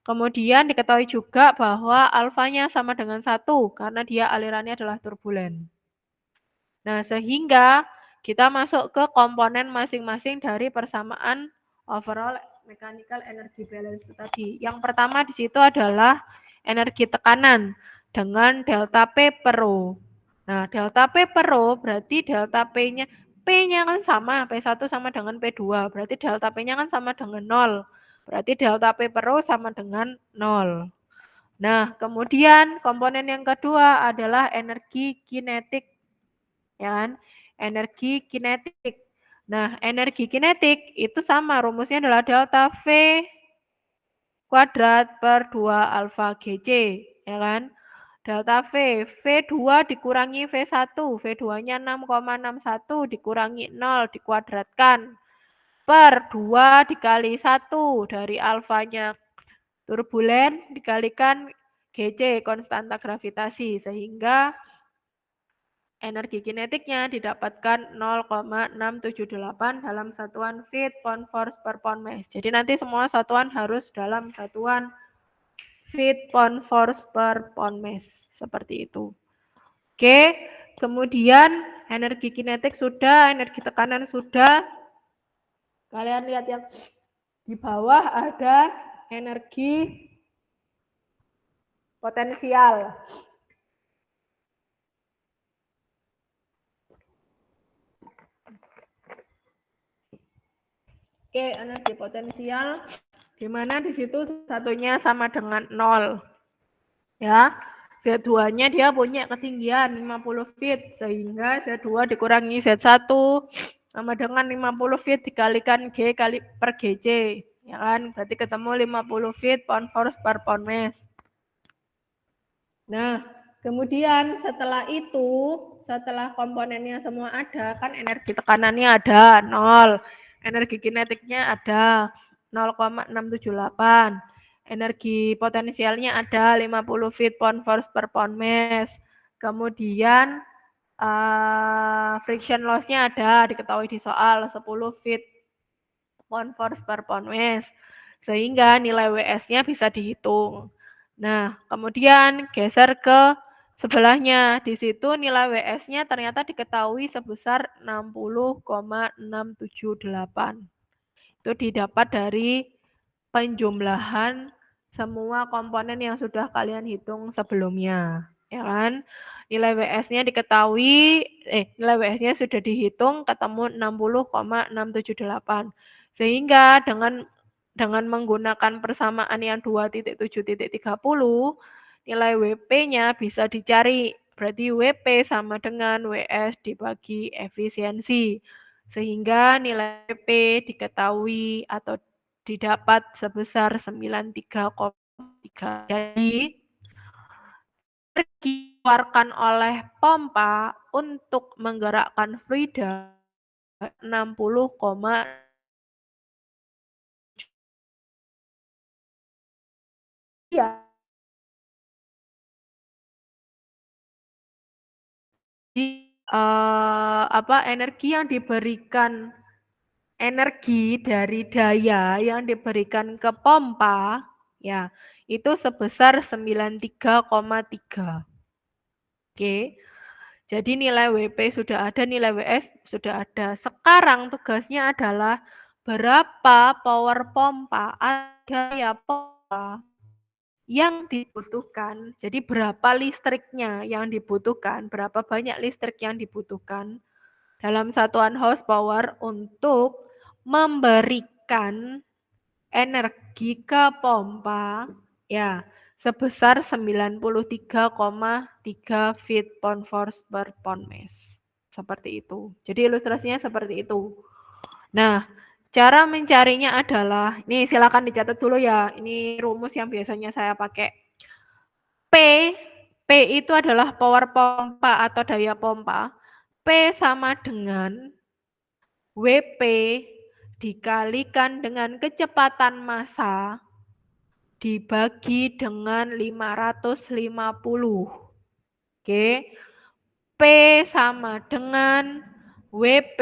Kemudian diketahui juga bahwa alfanya sama dengan 1 karena dia alirannya adalah turbulen. Nah, sehingga kita masuk ke komponen masing-masing dari persamaan overall mechanical energy balance tadi. Yang pertama di situ adalah energi tekanan dengan delta P per rho. Nah, delta P per rho berarti delta P-nya kan sama, P1 sama dengan P2. Berarti delta P-nya kan sama dengan 0. Berarti delta P per rho sama dengan 0. Nah, kemudian komponen yang kedua adalah energi kinetik. Ya kan? Energi kinetik. Nah, energi kinetik itu sama, rumusnya adalah delta V kuadrat per 2 alfa GC, ya kan? Delta V, V2 dikurangi V1, V2-nya 6,61 dikurangi 0 dikuadratkan per 2 dikali 1 dari alfanya turbulen dikalikan GC, konstanta gravitasi, sehingga energi kinetiknya didapatkan 0,678 dalam satuan feet pound force per pound mass. Jadi nanti semua satuan harus dalam satuan feet pound force per pound mass. Seperti itu. Oke, kemudian energi kinetik sudah, energi tekanan sudah. Kalian lihat yang di bawah ada energi potensial. Oke, energi potensial di mana di situ satunya sama dengan 0. Ya. Z2-nya dia punya ketinggian 50 feet sehingga Z2 dikurangi Z1 sama dengan 50 feet dikalikan G kali per GC. Ya kan? Berarti ketemu 50 feet pound force per pound mass. Nah, kemudian setelah itu, setelah komponennya semua ada, kan energi tekanannya ada 0. Energi kinetiknya ada 0,678. Energi potensialnya ada 50 feet pound force per pound mass. Kemudian friction loss-nya ada, diketahui di soal 10 feet pound force per pound mass. Sehingga nilai WS-nya bisa dihitung. Nah, kemudian geser ke sebelahnya. Di situ nilai WS-nya ternyata diketahui sebesar 60,678. Itu didapat dari penjumlahan semua komponen yang sudah kalian hitung sebelumnya, ya kan? Nilai WS-nya diketahui, nilai WS-nya sudah dihitung ketemu 60,678. Sehingga dengan menggunakan persamaan yang 2.7.30, nilai WP-nya bisa dicari. Berarti WP sama dengan WS dibagi efisiensi. Sehingga nilai WP diketahui atau didapat sebesar 93,3. Jadi, dikeluarkan oleh pompa untuk menggerakkan fluida 60, ya. Jadi energi yang diberikan, energi dari daya yang diberikan ke pompa ya itu sebesar 93,3. Oke. Jadi nilai WP sudah ada, nilai WS sudah ada. Sekarang tugasnya adalah berapa power pompa ada ya pompa yang dibutuhkan. Jadi berapa listriknya yang dibutuhkan, berapa banyak listrik yang dibutuhkan dalam satuan horsepower untuk memberikan energi ke pompa ya sebesar 93,3 feet pound force per pound mass. Seperti itu. Jadi ilustrasinya seperti itu. Nah, cara mencarinya adalah, ini silakan dicatat dulu ya, ini rumus yang biasanya saya pakai. P itu adalah power pompa atau daya pompa. P sama dengan WP dikalikan dengan kecepatan massa dibagi dengan 550. Oke. P sama dengan WP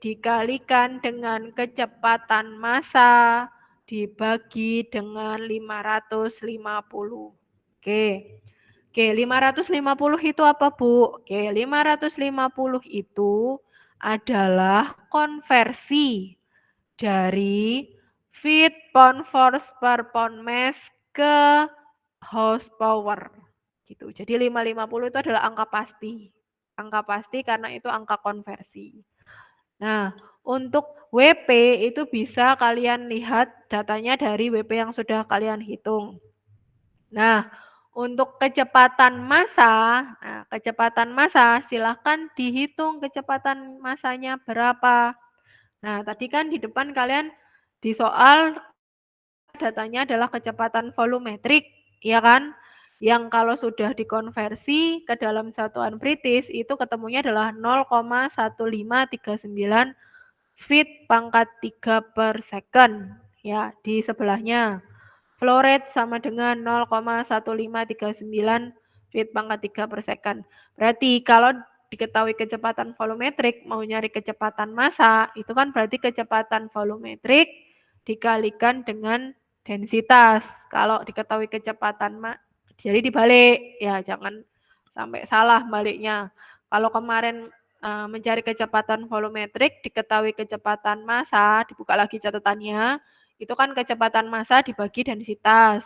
dikalikan dengan kecepatan massa dibagi dengan 550. Oke. Oke, 550 itu apa, Bu? Oke, 550 itu adalah konversi dari feet pound force per pound mass ke horsepower. Gitu. Jadi 550 itu adalah angka pasti. Angka pasti karena itu angka konversi. Nah, untuk WP itu bisa kalian lihat datanya dari WP yang sudah kalian hitung. Nah, untuk kecepatan massa, silahkan dihitung kecepatan massanya berapa. Nah, tadi kan di depan kalian di soal datanya adalah kecepatan volumetrik, ya kan? Yang kalau sudah dikonversi ke dalam satuan British itu ketemunya adalah 0,1539 feet pangkat 3 per second. Ya, di sebelahnya. Flow rate sama dengan 0,1539 feet pangkat 3 per second. Berarti kalau diketahui kecepatan volumetrik, mau nyari kecepatan massa, itu kan berarti kecepatan volumetrik dikalikan dengan densitas. Kalau diketahui kecepatan, jadi dibalik, ya jangan sampai salah baliknya. Kalau kemarin mencari kecepatan volumetrik, diketahui kecepatan massa, dibuka lagi catatannya, itu kan kecepatan massa dibagi densitas.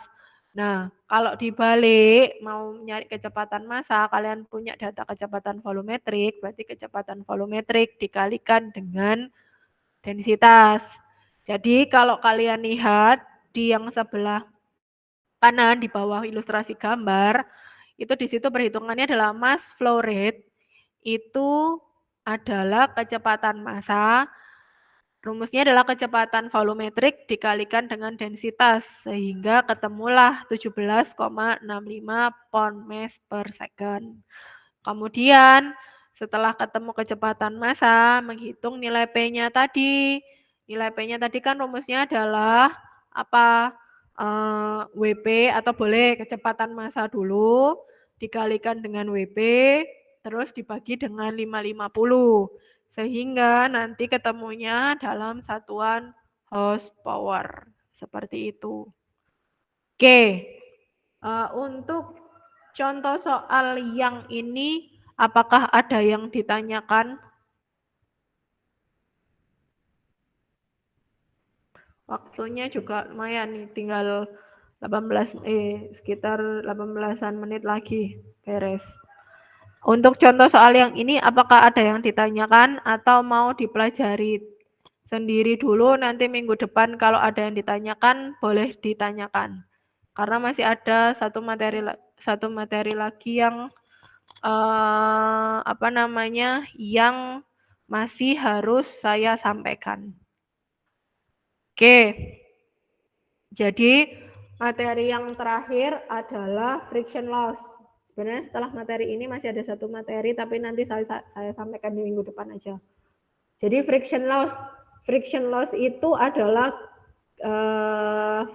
Nah, kalau dibalik mau nyari kecepatan massa, kalian punya data kecepatan volumetrik, berarti kecepatan volumetrik dikalikan dengan densitas. Jadi kalau kalian lihat di yang sebelah kanan di bawah ilustrasi gambar, itu di situ perhitungannya adalah mass flow rate, itu adalah kecepatan massa. Rumusnya adalah kecepatan volumetrik dikalikan dengan densitas, sehingga ketemulah 17,65 pound mass per second. Kemudian, setelah ketemu kecepatan massa, menghitung nilai P-nya tadi. Nilai P-nya tadi kan rumusnya adalah apa? WP atau boleh kecepatan massa dulu, dikalikan dengan WP, terus dibagi dengan 550. Sehingga nanti ketemunya dalam satuan horsepower. Seperti itu. Oke, untuk contoh soal yang ini, apakah ada yang ditanyakan? Waktunya juga lumayan nih, tinggal sekitar 18-an menit lagi beres. Untuk contoh soal yang ini, apakah ada yang ditanyakan atau mau dipelajari sendiri dulu, nanti minggu depan kalau ada yang ditanyakan, boleh ditanyakan. Karena masih ada satu materi lagi yang yang masih harus saya sampaikan. Oke. Jadi materi yang terakhir adalah friction loss. Sebenarnya setelah materi ini masih ada satu materi, tapi nanti saya sampaikan di minggu depan aja. Jadi friction loss itu adalah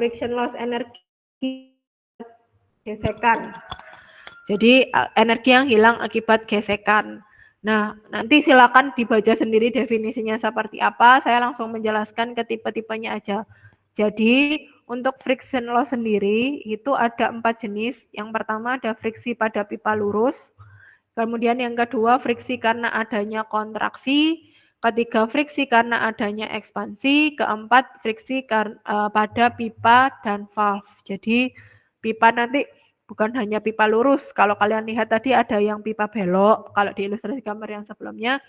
friction loss energi gesekan. Jadi energi yang hilang akibat gesekan. Nah, nanti silakan dibaca sendiri definisinya seperti apa. Saya langsung menjelaskan ke tipe-tipenya aja. Jadi untuk friction loss sendiri itu ada 4 jenis. Yang pertama ada friksi pada pipa lurus. Kemudian yang kedua, friksi karena adanya kontraksi. Ketiga, friksi karena adanya ekspansi. Keempat, friksi pada pipa dan valve. Jadi pipa nanti bukan hanya pipa lurus. Kalau kalian lihat tadi ada yang pipa belok. Kalau di ilustrasi gambar yang sebelumnya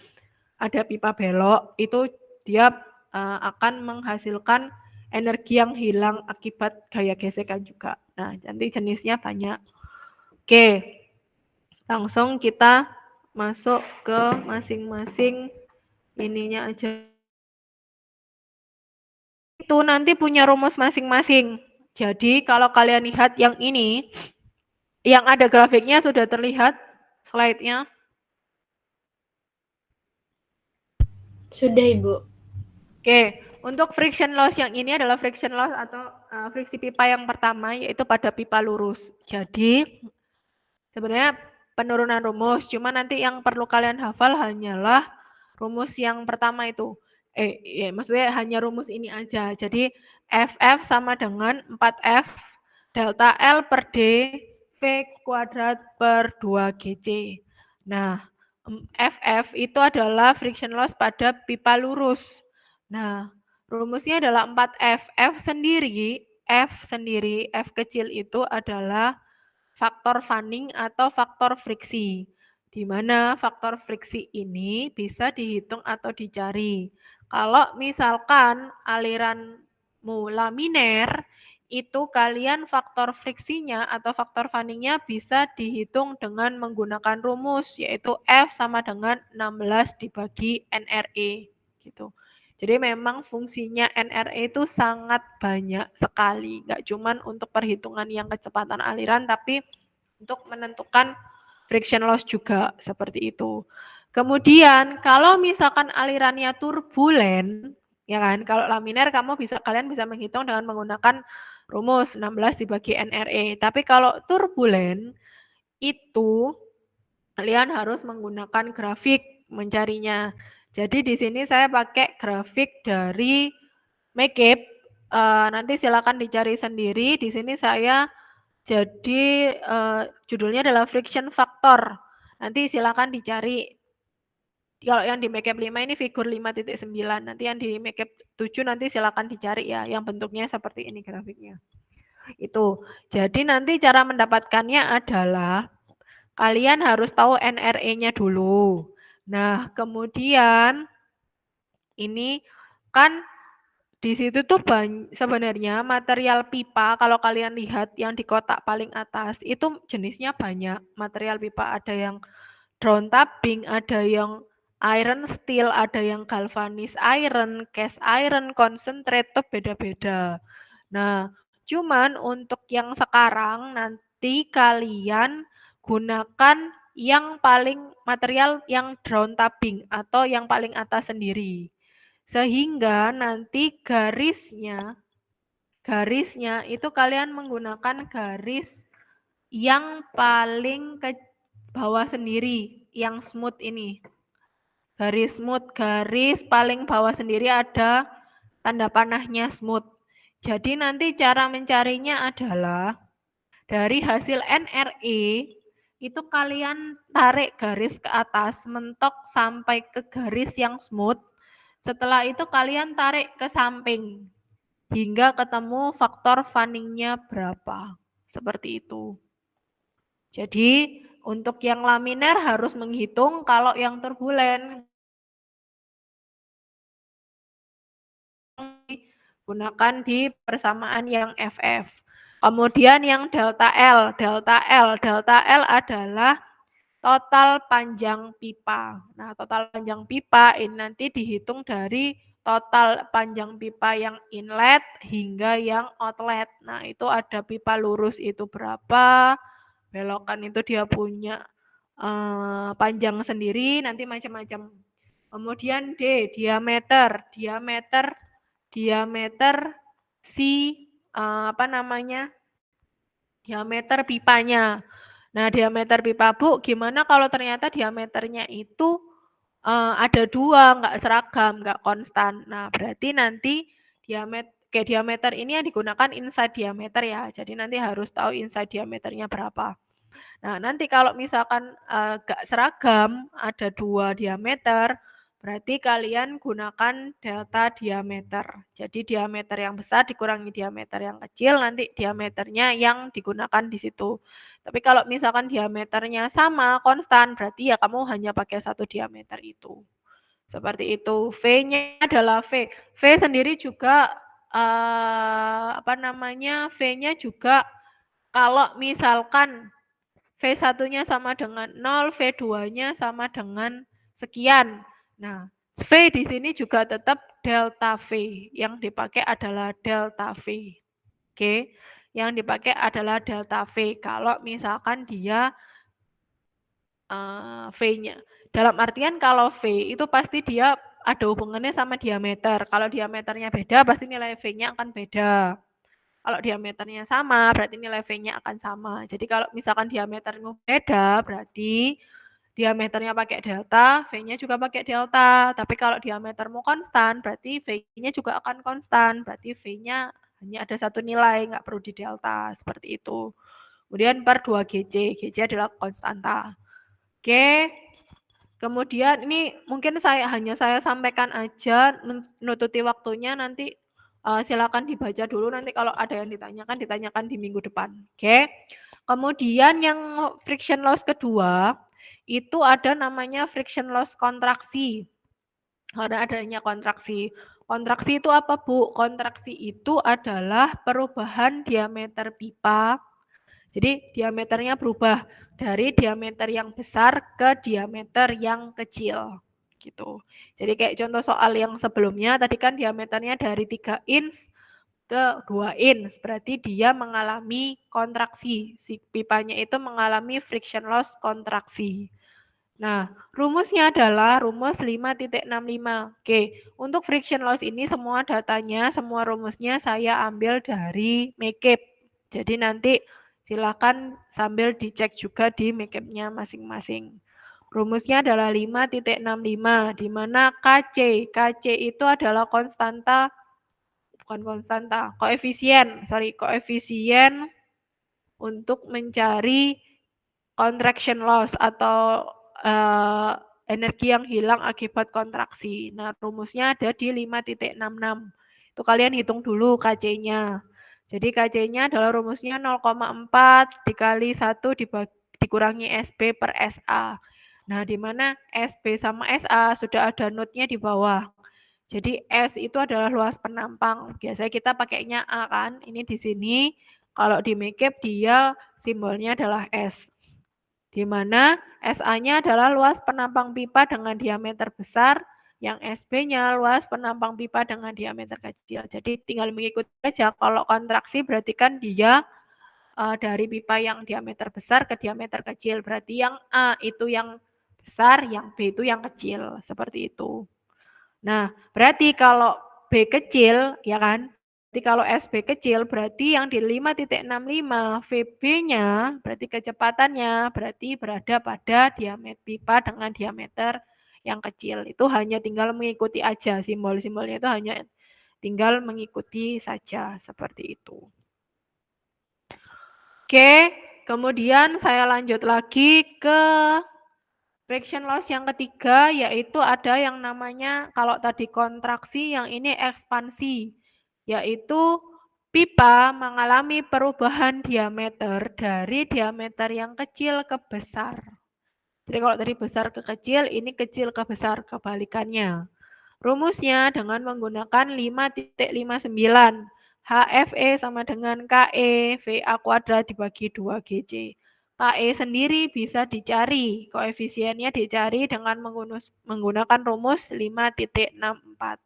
ada pipa belok. Itu dia akan menghasilkan energi yang hilang akibat gaya gesekan juga. Nah, nanti jenisnya banyak. Oke. Langsung kita masuk ke masing-masing ininya aja. Itu nanti punya rumus masing-masing. Jadi kalau kalian lihat yang ini, yang ada grafiknya sudah terlihat slide-nya? Sudah, Ibu. Oke, untuk friction loss yang ini adalah friction loss atau friksi pipa yang pertama, yaitu pada pipa lurus. Jadi sebenarnya penurunan rumus, cuma nanti yang perlu kalian hafal hanyalah rumus yang pertama itu. Maksudnya hanya rumus ini aja. Jadi FF sama dengan 4F delta L per D V kuadrat per 2GC. Nah, FF itu adalah friction loss pada pipa lurus. Nah, rumusnya adalah 4F. F sendiri, F kecil itu adalah faktor fanning atau faktor friksi, di mana faktor friksi ini bisa dihitung atau dicari. Kalau misalkan aliranmu laminer, itu kalian faktor friksinya atau faktor fanningnya bisa dihitung dengan menggunakan rumus, yaitu F sama dengan 16 dibagi NRE. Gitu. Jadi memang fungsinya NRE itu sangat banyak sekali, nggak cuma untuk perhitungan yang kecepatan aliran, tapi untuk menentukan friction loss juga seperti itu. Kemudian kalau misalkan alirannya turbulen, ya kan, kalau laminer kalian bisa menghitung dengan menggunakan rumus 16 dibagi NRE. Tapi kalau turbulen itu kalian harus menggunakan grafik mencarinya. Jadi di sini saya pakai grafik dari Makeup. Nanti silakan dicari sendiri. Di sini saya jadi judulnya adalah friction factor. Nanti silakan dicari. Kalau yang di Makeup 5 ini figur 5.9. Nanti yang di Makeup 7 nanti silakan dicari ya. Yang bentuknya seperti ini grafiknya. Itu. Jadi nanti cara mendapatkannya adalah kalian harus tahu NRE-nya dulu. Nah, kemudian ini kan di situ tuh sebenarnya material pipa, kalau kalian lihat yang di kotak paling atas, itu jenisnya banyak. Material pipa ada yang drawn tubing, ada yang iron steel, ada yang galvanis iron, cast iron, concentrate, itu beda-beda. Nah, cuman untuk yang sekarang nanti kalian gunakan yang paling material yang drawn tubing atau yang paling atas sendiri. Sehingga nanti garisnya itu kalian menggunakan garis yang paling ke bawah sendiri, yang smooth ini. Garis smooth, garis paling bawah sendiri ada tanda panahnya smooth. Jadi nanti cara mencarinya adalah dari hasil NRE itu kalian tarik garis ke atas, mentok sampai ke garis yang smooth. Setelah itu kalian tarik ke samping hingga ketemu faktor fanningnya berapa. Seperti itu. Jadi untuk yang laminer harus menghitung, kalau yang turbulen gunakan di persamaan yang FF. Kemudian yang delta L adalah total panjang pipa. Nah, total panjang pipa ini nanti dihitung dari total panjang pipa yang inlet hingga yang outlet. Nah, itu ada pipa lurus itu berapa, belokan itu dia punya panjang sendiri, nanti macam-macam. Kemudian D, diameter diameter pipanya. Nah, diameter pipa Bu, gimana kalau ternyata diameternya itu ada 2, nggak seragam, nggak konstan. Nah, berarti nanti diameter ini yang digunakan inside diameter ya. Jadi nanti harus tahu inside diameternya berapa. Nah, nanti kalau misalkan gak seragam, ada 2 diameter, berarti kalian gunakan delta diameter. Jadi diameter yang besar dikurangi diameter yang kecil, nanti diameternya yang digunakan di situ. Tapi kalau misalkan diameternya sama, konstan, berarti ya kamu hanya pakai 1 diameter itu. Seperti itu. V-nya adalah V. V sendiri juga V-nya juga kalau misalkan V1-nya sama dengan 0, V2-nya sama dengan sekian. Nah, V di sini juga tetap delta V. Yang dipakai adalah delta V. Oke, yang dipakai adalah delta V. Kalau misalkan dia V-nya. Dalam artian kalau V itu pasti dia ada hubungannya sama diameter. Kalau diameternya beda, pasti nilai V-nya akan beda. Kalau diameternya sama, berarti nilai V-nya akan sama. Jadi kalau misalkan diameternya beda, berarti diameternya pakai delta, V-nya juga pakai delta. Tapi kalau diametermu konstan, berarti V-nya juga akan konstan. Berarti V-nya hanya ada 1 nilai, nggak perlu di delta, seperti itu. Kemudian per 2 GC, GC adalah konstanta. Oke, kemudian ini mungkin saya sampaikan aja, nututi waktunya, nanti silakan dibaca dulu, nanti kalau ada yang ditanyakan di minggu depan. Oke. Kemudian yang friction loss kedua, itu ada namanya friction loss kontraksi. Karena adanya kontraksi. Kontraksi itu apa, Bu? Kontraksi itu adalah perubahan diameter pipa. Jadi diameternya berubah dari diameter yang besar ke diameter yang kecil. Gitu. Jadi kayak contoh soal yang sebelumnya, tadi kan diameternya dari 3 inch ke 2 inch, berarti dia mengalami kontraksi. Si pipanya itu mengalami friction loss kontraksi. Nah, rumusnya adalah rumus 5.65. Oke, untuk friction loss ini semua datanya, semua rumusnya saya ambil dari MECAP. Jadi nanti silakan sambil dicek juga di MECAP-nya masing-masing. Rumusnya adalah 5.65, di mana KC itu adalah koefisien untuk mencari contraction loss atau energi yang hilang akibat kontraksi. Nah, rumusnya ada di 5.66. Itu kalian hitung dulu KC-nya. Jadi KC-nya adalah rumusnya 0,4 dikali 1 dikurangi SB per SA. Nah, di mana SB sama SA sudah ada notnya di bawah. Jadi S itu adalah luas penampang. Biasanya kita pakainya A kan. Ini di sini. Kalau di MECAP dia simbolnya adalah S. Di mana SA-nya adalah luas penampang pipa dengan diameter besar, yang SB-nya luas penampang pipa dengan diameter kecil. Jadi tinggal mengikuti saja. Kalau kontraksi berarti kan dia dari pipa yang diameter besar ke diameter kecil. Berarti yang A itu yang besar, yang B itu yang kecil. Seperti itu. Nah, berarti kalau B kecil, ya kan? Berarti kalau SB kecil, berarti yang di 5.65 VB-nya, berarti kecepatannya, berarti berada pada diameter pipa dengan diameter yang kecil. Itu hanya tinggal mengikuti aja, simbol-simbolnya itu hanya tinggal mengikuti saja, seperti itu. Oke, kemudian saya lanjut lagi ke friction loss yang ketiga, yaitu ada yang namanya, kalau tadi kontraksi, yang ini ekspansi, yaitu pipa mengalami perubahan diameter dari diameter yang kecil ke besar. Jadi kalau dari besar ke kecil, ini kecil ke besar, kebalikannya. Rumusnya dengan menggunakan 5.59. HFE sama dengan KE, VA kuadrat dibagi 2 GC. KE sendiri bisa dicari, koefisiennya dicari dengan menggunakan rumus 5.64.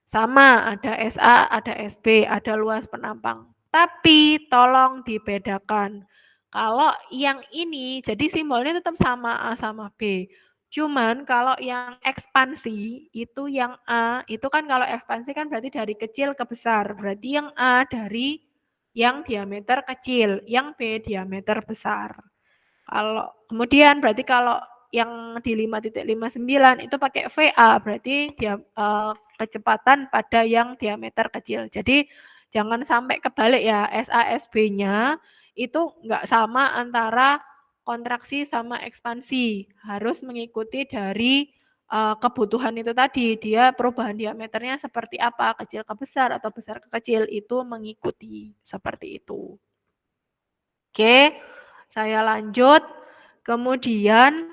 Sama, ada SA, ada SB, ada luas penampang. Tapi tolong dibedakan. Kalau yang ini, jadi simbolnya tetap sama A sama B. Cuman kalau yang ekspansi, itu yang A, itu kan kalau ekspansi kan berarti dari kecil ke besar. Berarti yang A dari yang diameter kecil, yang B diameter besar. Kemudian berarti kalau yang di 5.59 itu pakai VA, berarti dia kecepatan pada yang diameter kecil. Jadi jangan sampai kebalik ya, SA SB-nya itu enggak sama antara kontraksi sama ekspansi. Harus mengikuti dari kebutuhan itu tadi. Dia perubahan diameternya seperti apa, kecil ke besar atau besar ke kecil, itu mengikuti seperti itu. Oke, saya lanjut. Kemudian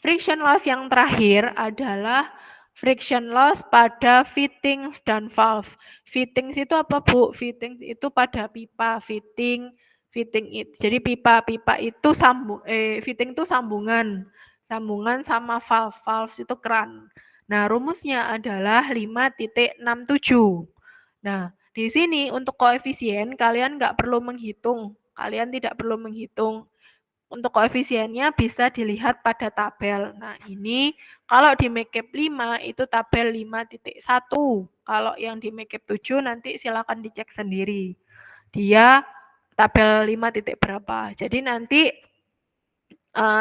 friction loss yang terakhir adalah friction loss pada fittings dan valve. Fittings itu apa, Bu? Fittings itu pada pipa, fitting itu. Jadi pipa itu fitting itu sambungan sama valve. Valve itu keran. Nah, rumusnya adalah 5.67. Nah, di sini untuk koefisien kalian nggak perlu menghitung. Kalian tidak perlu menghitung. Untuk koefisiennya bisa dilihat pada tabel. Nah, ini kalau di MATCAP 5 itu tabel 5.1. Kalau yang di MATCAP 7 nanti silakan dicek sendiri. Dia tabel 5 titik berapa. Jadi nanti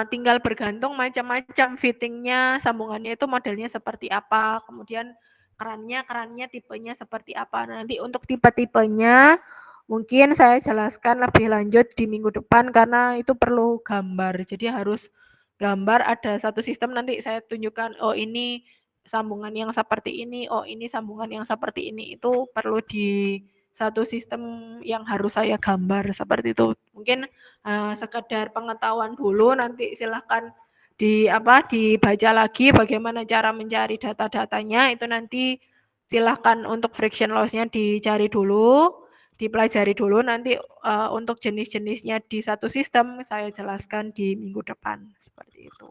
tinggal bergantung macam-macam fittingnya, sambungannya itu modelnya seperti apa, kemudian kerannya tipenya seperti apa. Nanti untuk tipe-tipenya mungkin saya jelaskan lebih lanjut di minggu depan karena itu perlu gambar. Jadi harus gambar, ada satu sistem nanti saya tunjukkan, oh ini sambungan yang seperti ini, oh ini sambungan yang seperti ini. Itu perlu di satu sistem yang harus saya gambar seperti itu. Mungkin sekedar pengetahuan dulu, nanti silahkan dibaca lagi bagaimana cara mencari data-datanya, itu nanti silahkan untuk friction loss-nya dicari dulu, dipelajari dulu, nanti untuk jenis-jenisnya di satu sistem saya jelaskan di minggu depan, seperti itu.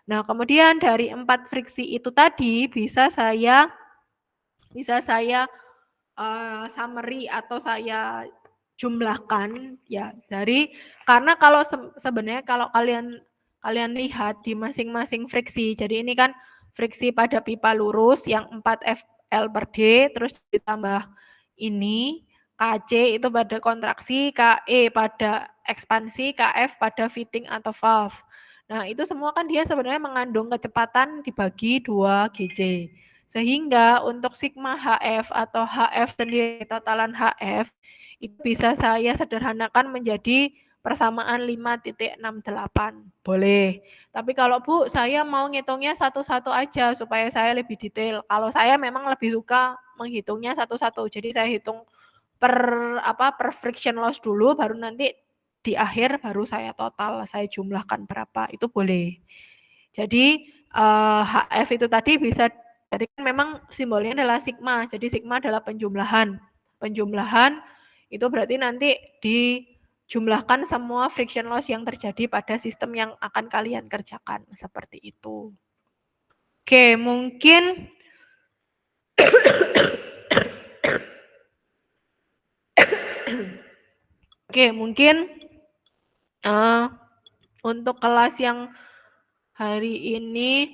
Nah, kemudian dari 4 friksi itu tadi bisa saya summary atau saya jumlahkan ya karena kalau sebenarnya kalau kalian lihat di masing-masing friksi, jadi ini kan friksi pada pipa lurus yang 4 FL per D, terus ditambah ini KC itu pada kontraksi, KE pada ekspansi, KF pada fitting atau valve. Nah, itu semua kan dia sebenarnya mengandung kecepatan dibagi 2 GJ. Sehingga untuk sigma HF atau HF sendiri, totalan HF, itu bisa saya sederhanakan menjadi persamaan 5.68. Boleh. Tapi kalau Bu, saya mau ngitungnya satu-satu aja supaya saya lebih detail. Kalau saya memang lebih suka menghitungnya satu-satu. Jadi saya hitung per friction loss dulu, baru nanti di akhir baru saya total, saya jumlahkan berapa, itu boleh. Jadi HF itu tadi bisa, jadi kan memang simbolnya adalah sigma, jadi sigma adalah penjumlahan. Penjumlahan itu berarti nanti dijumlahkan semua friction loss yang terjadi pada sistem yang akan kalian kerjakan, seperti itu. Oke, mungkin untuk kelas yang hari ini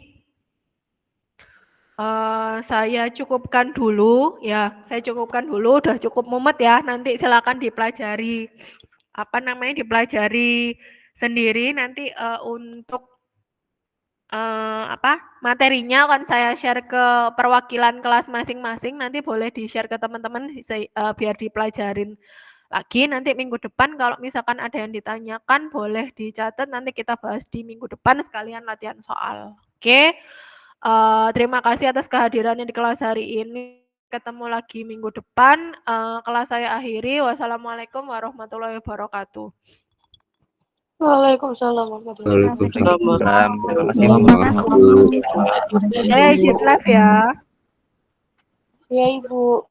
saya cukupkan dulu ya. Saya cukupkan dulu, udah cukup mumet ya. Nanti silakan dipelajari dipelajari sendiri nanti untuk materinya akan saya share ke perwakilan kelas masing-masing. Nanti boleh di-share ke teman-teman biar dipelajarin lagi. Nanti minggu depan kalau misalkan ada yang ditanyakan boleh dicatat, nanti kita bahas di minggu depan sekalian latihan soal. Oke. Terima kasih atas kehadirannya di kelas hari ini. Ketemu lagi minggu depan. Kelas saya akhiri. Wassalamualaikum warahmatullahi wabarakatuh. Waalaikumsalam warahmatullahi wabarakatuh. Terima kasih Bu. Saya izin live ya. Ya, Ibu.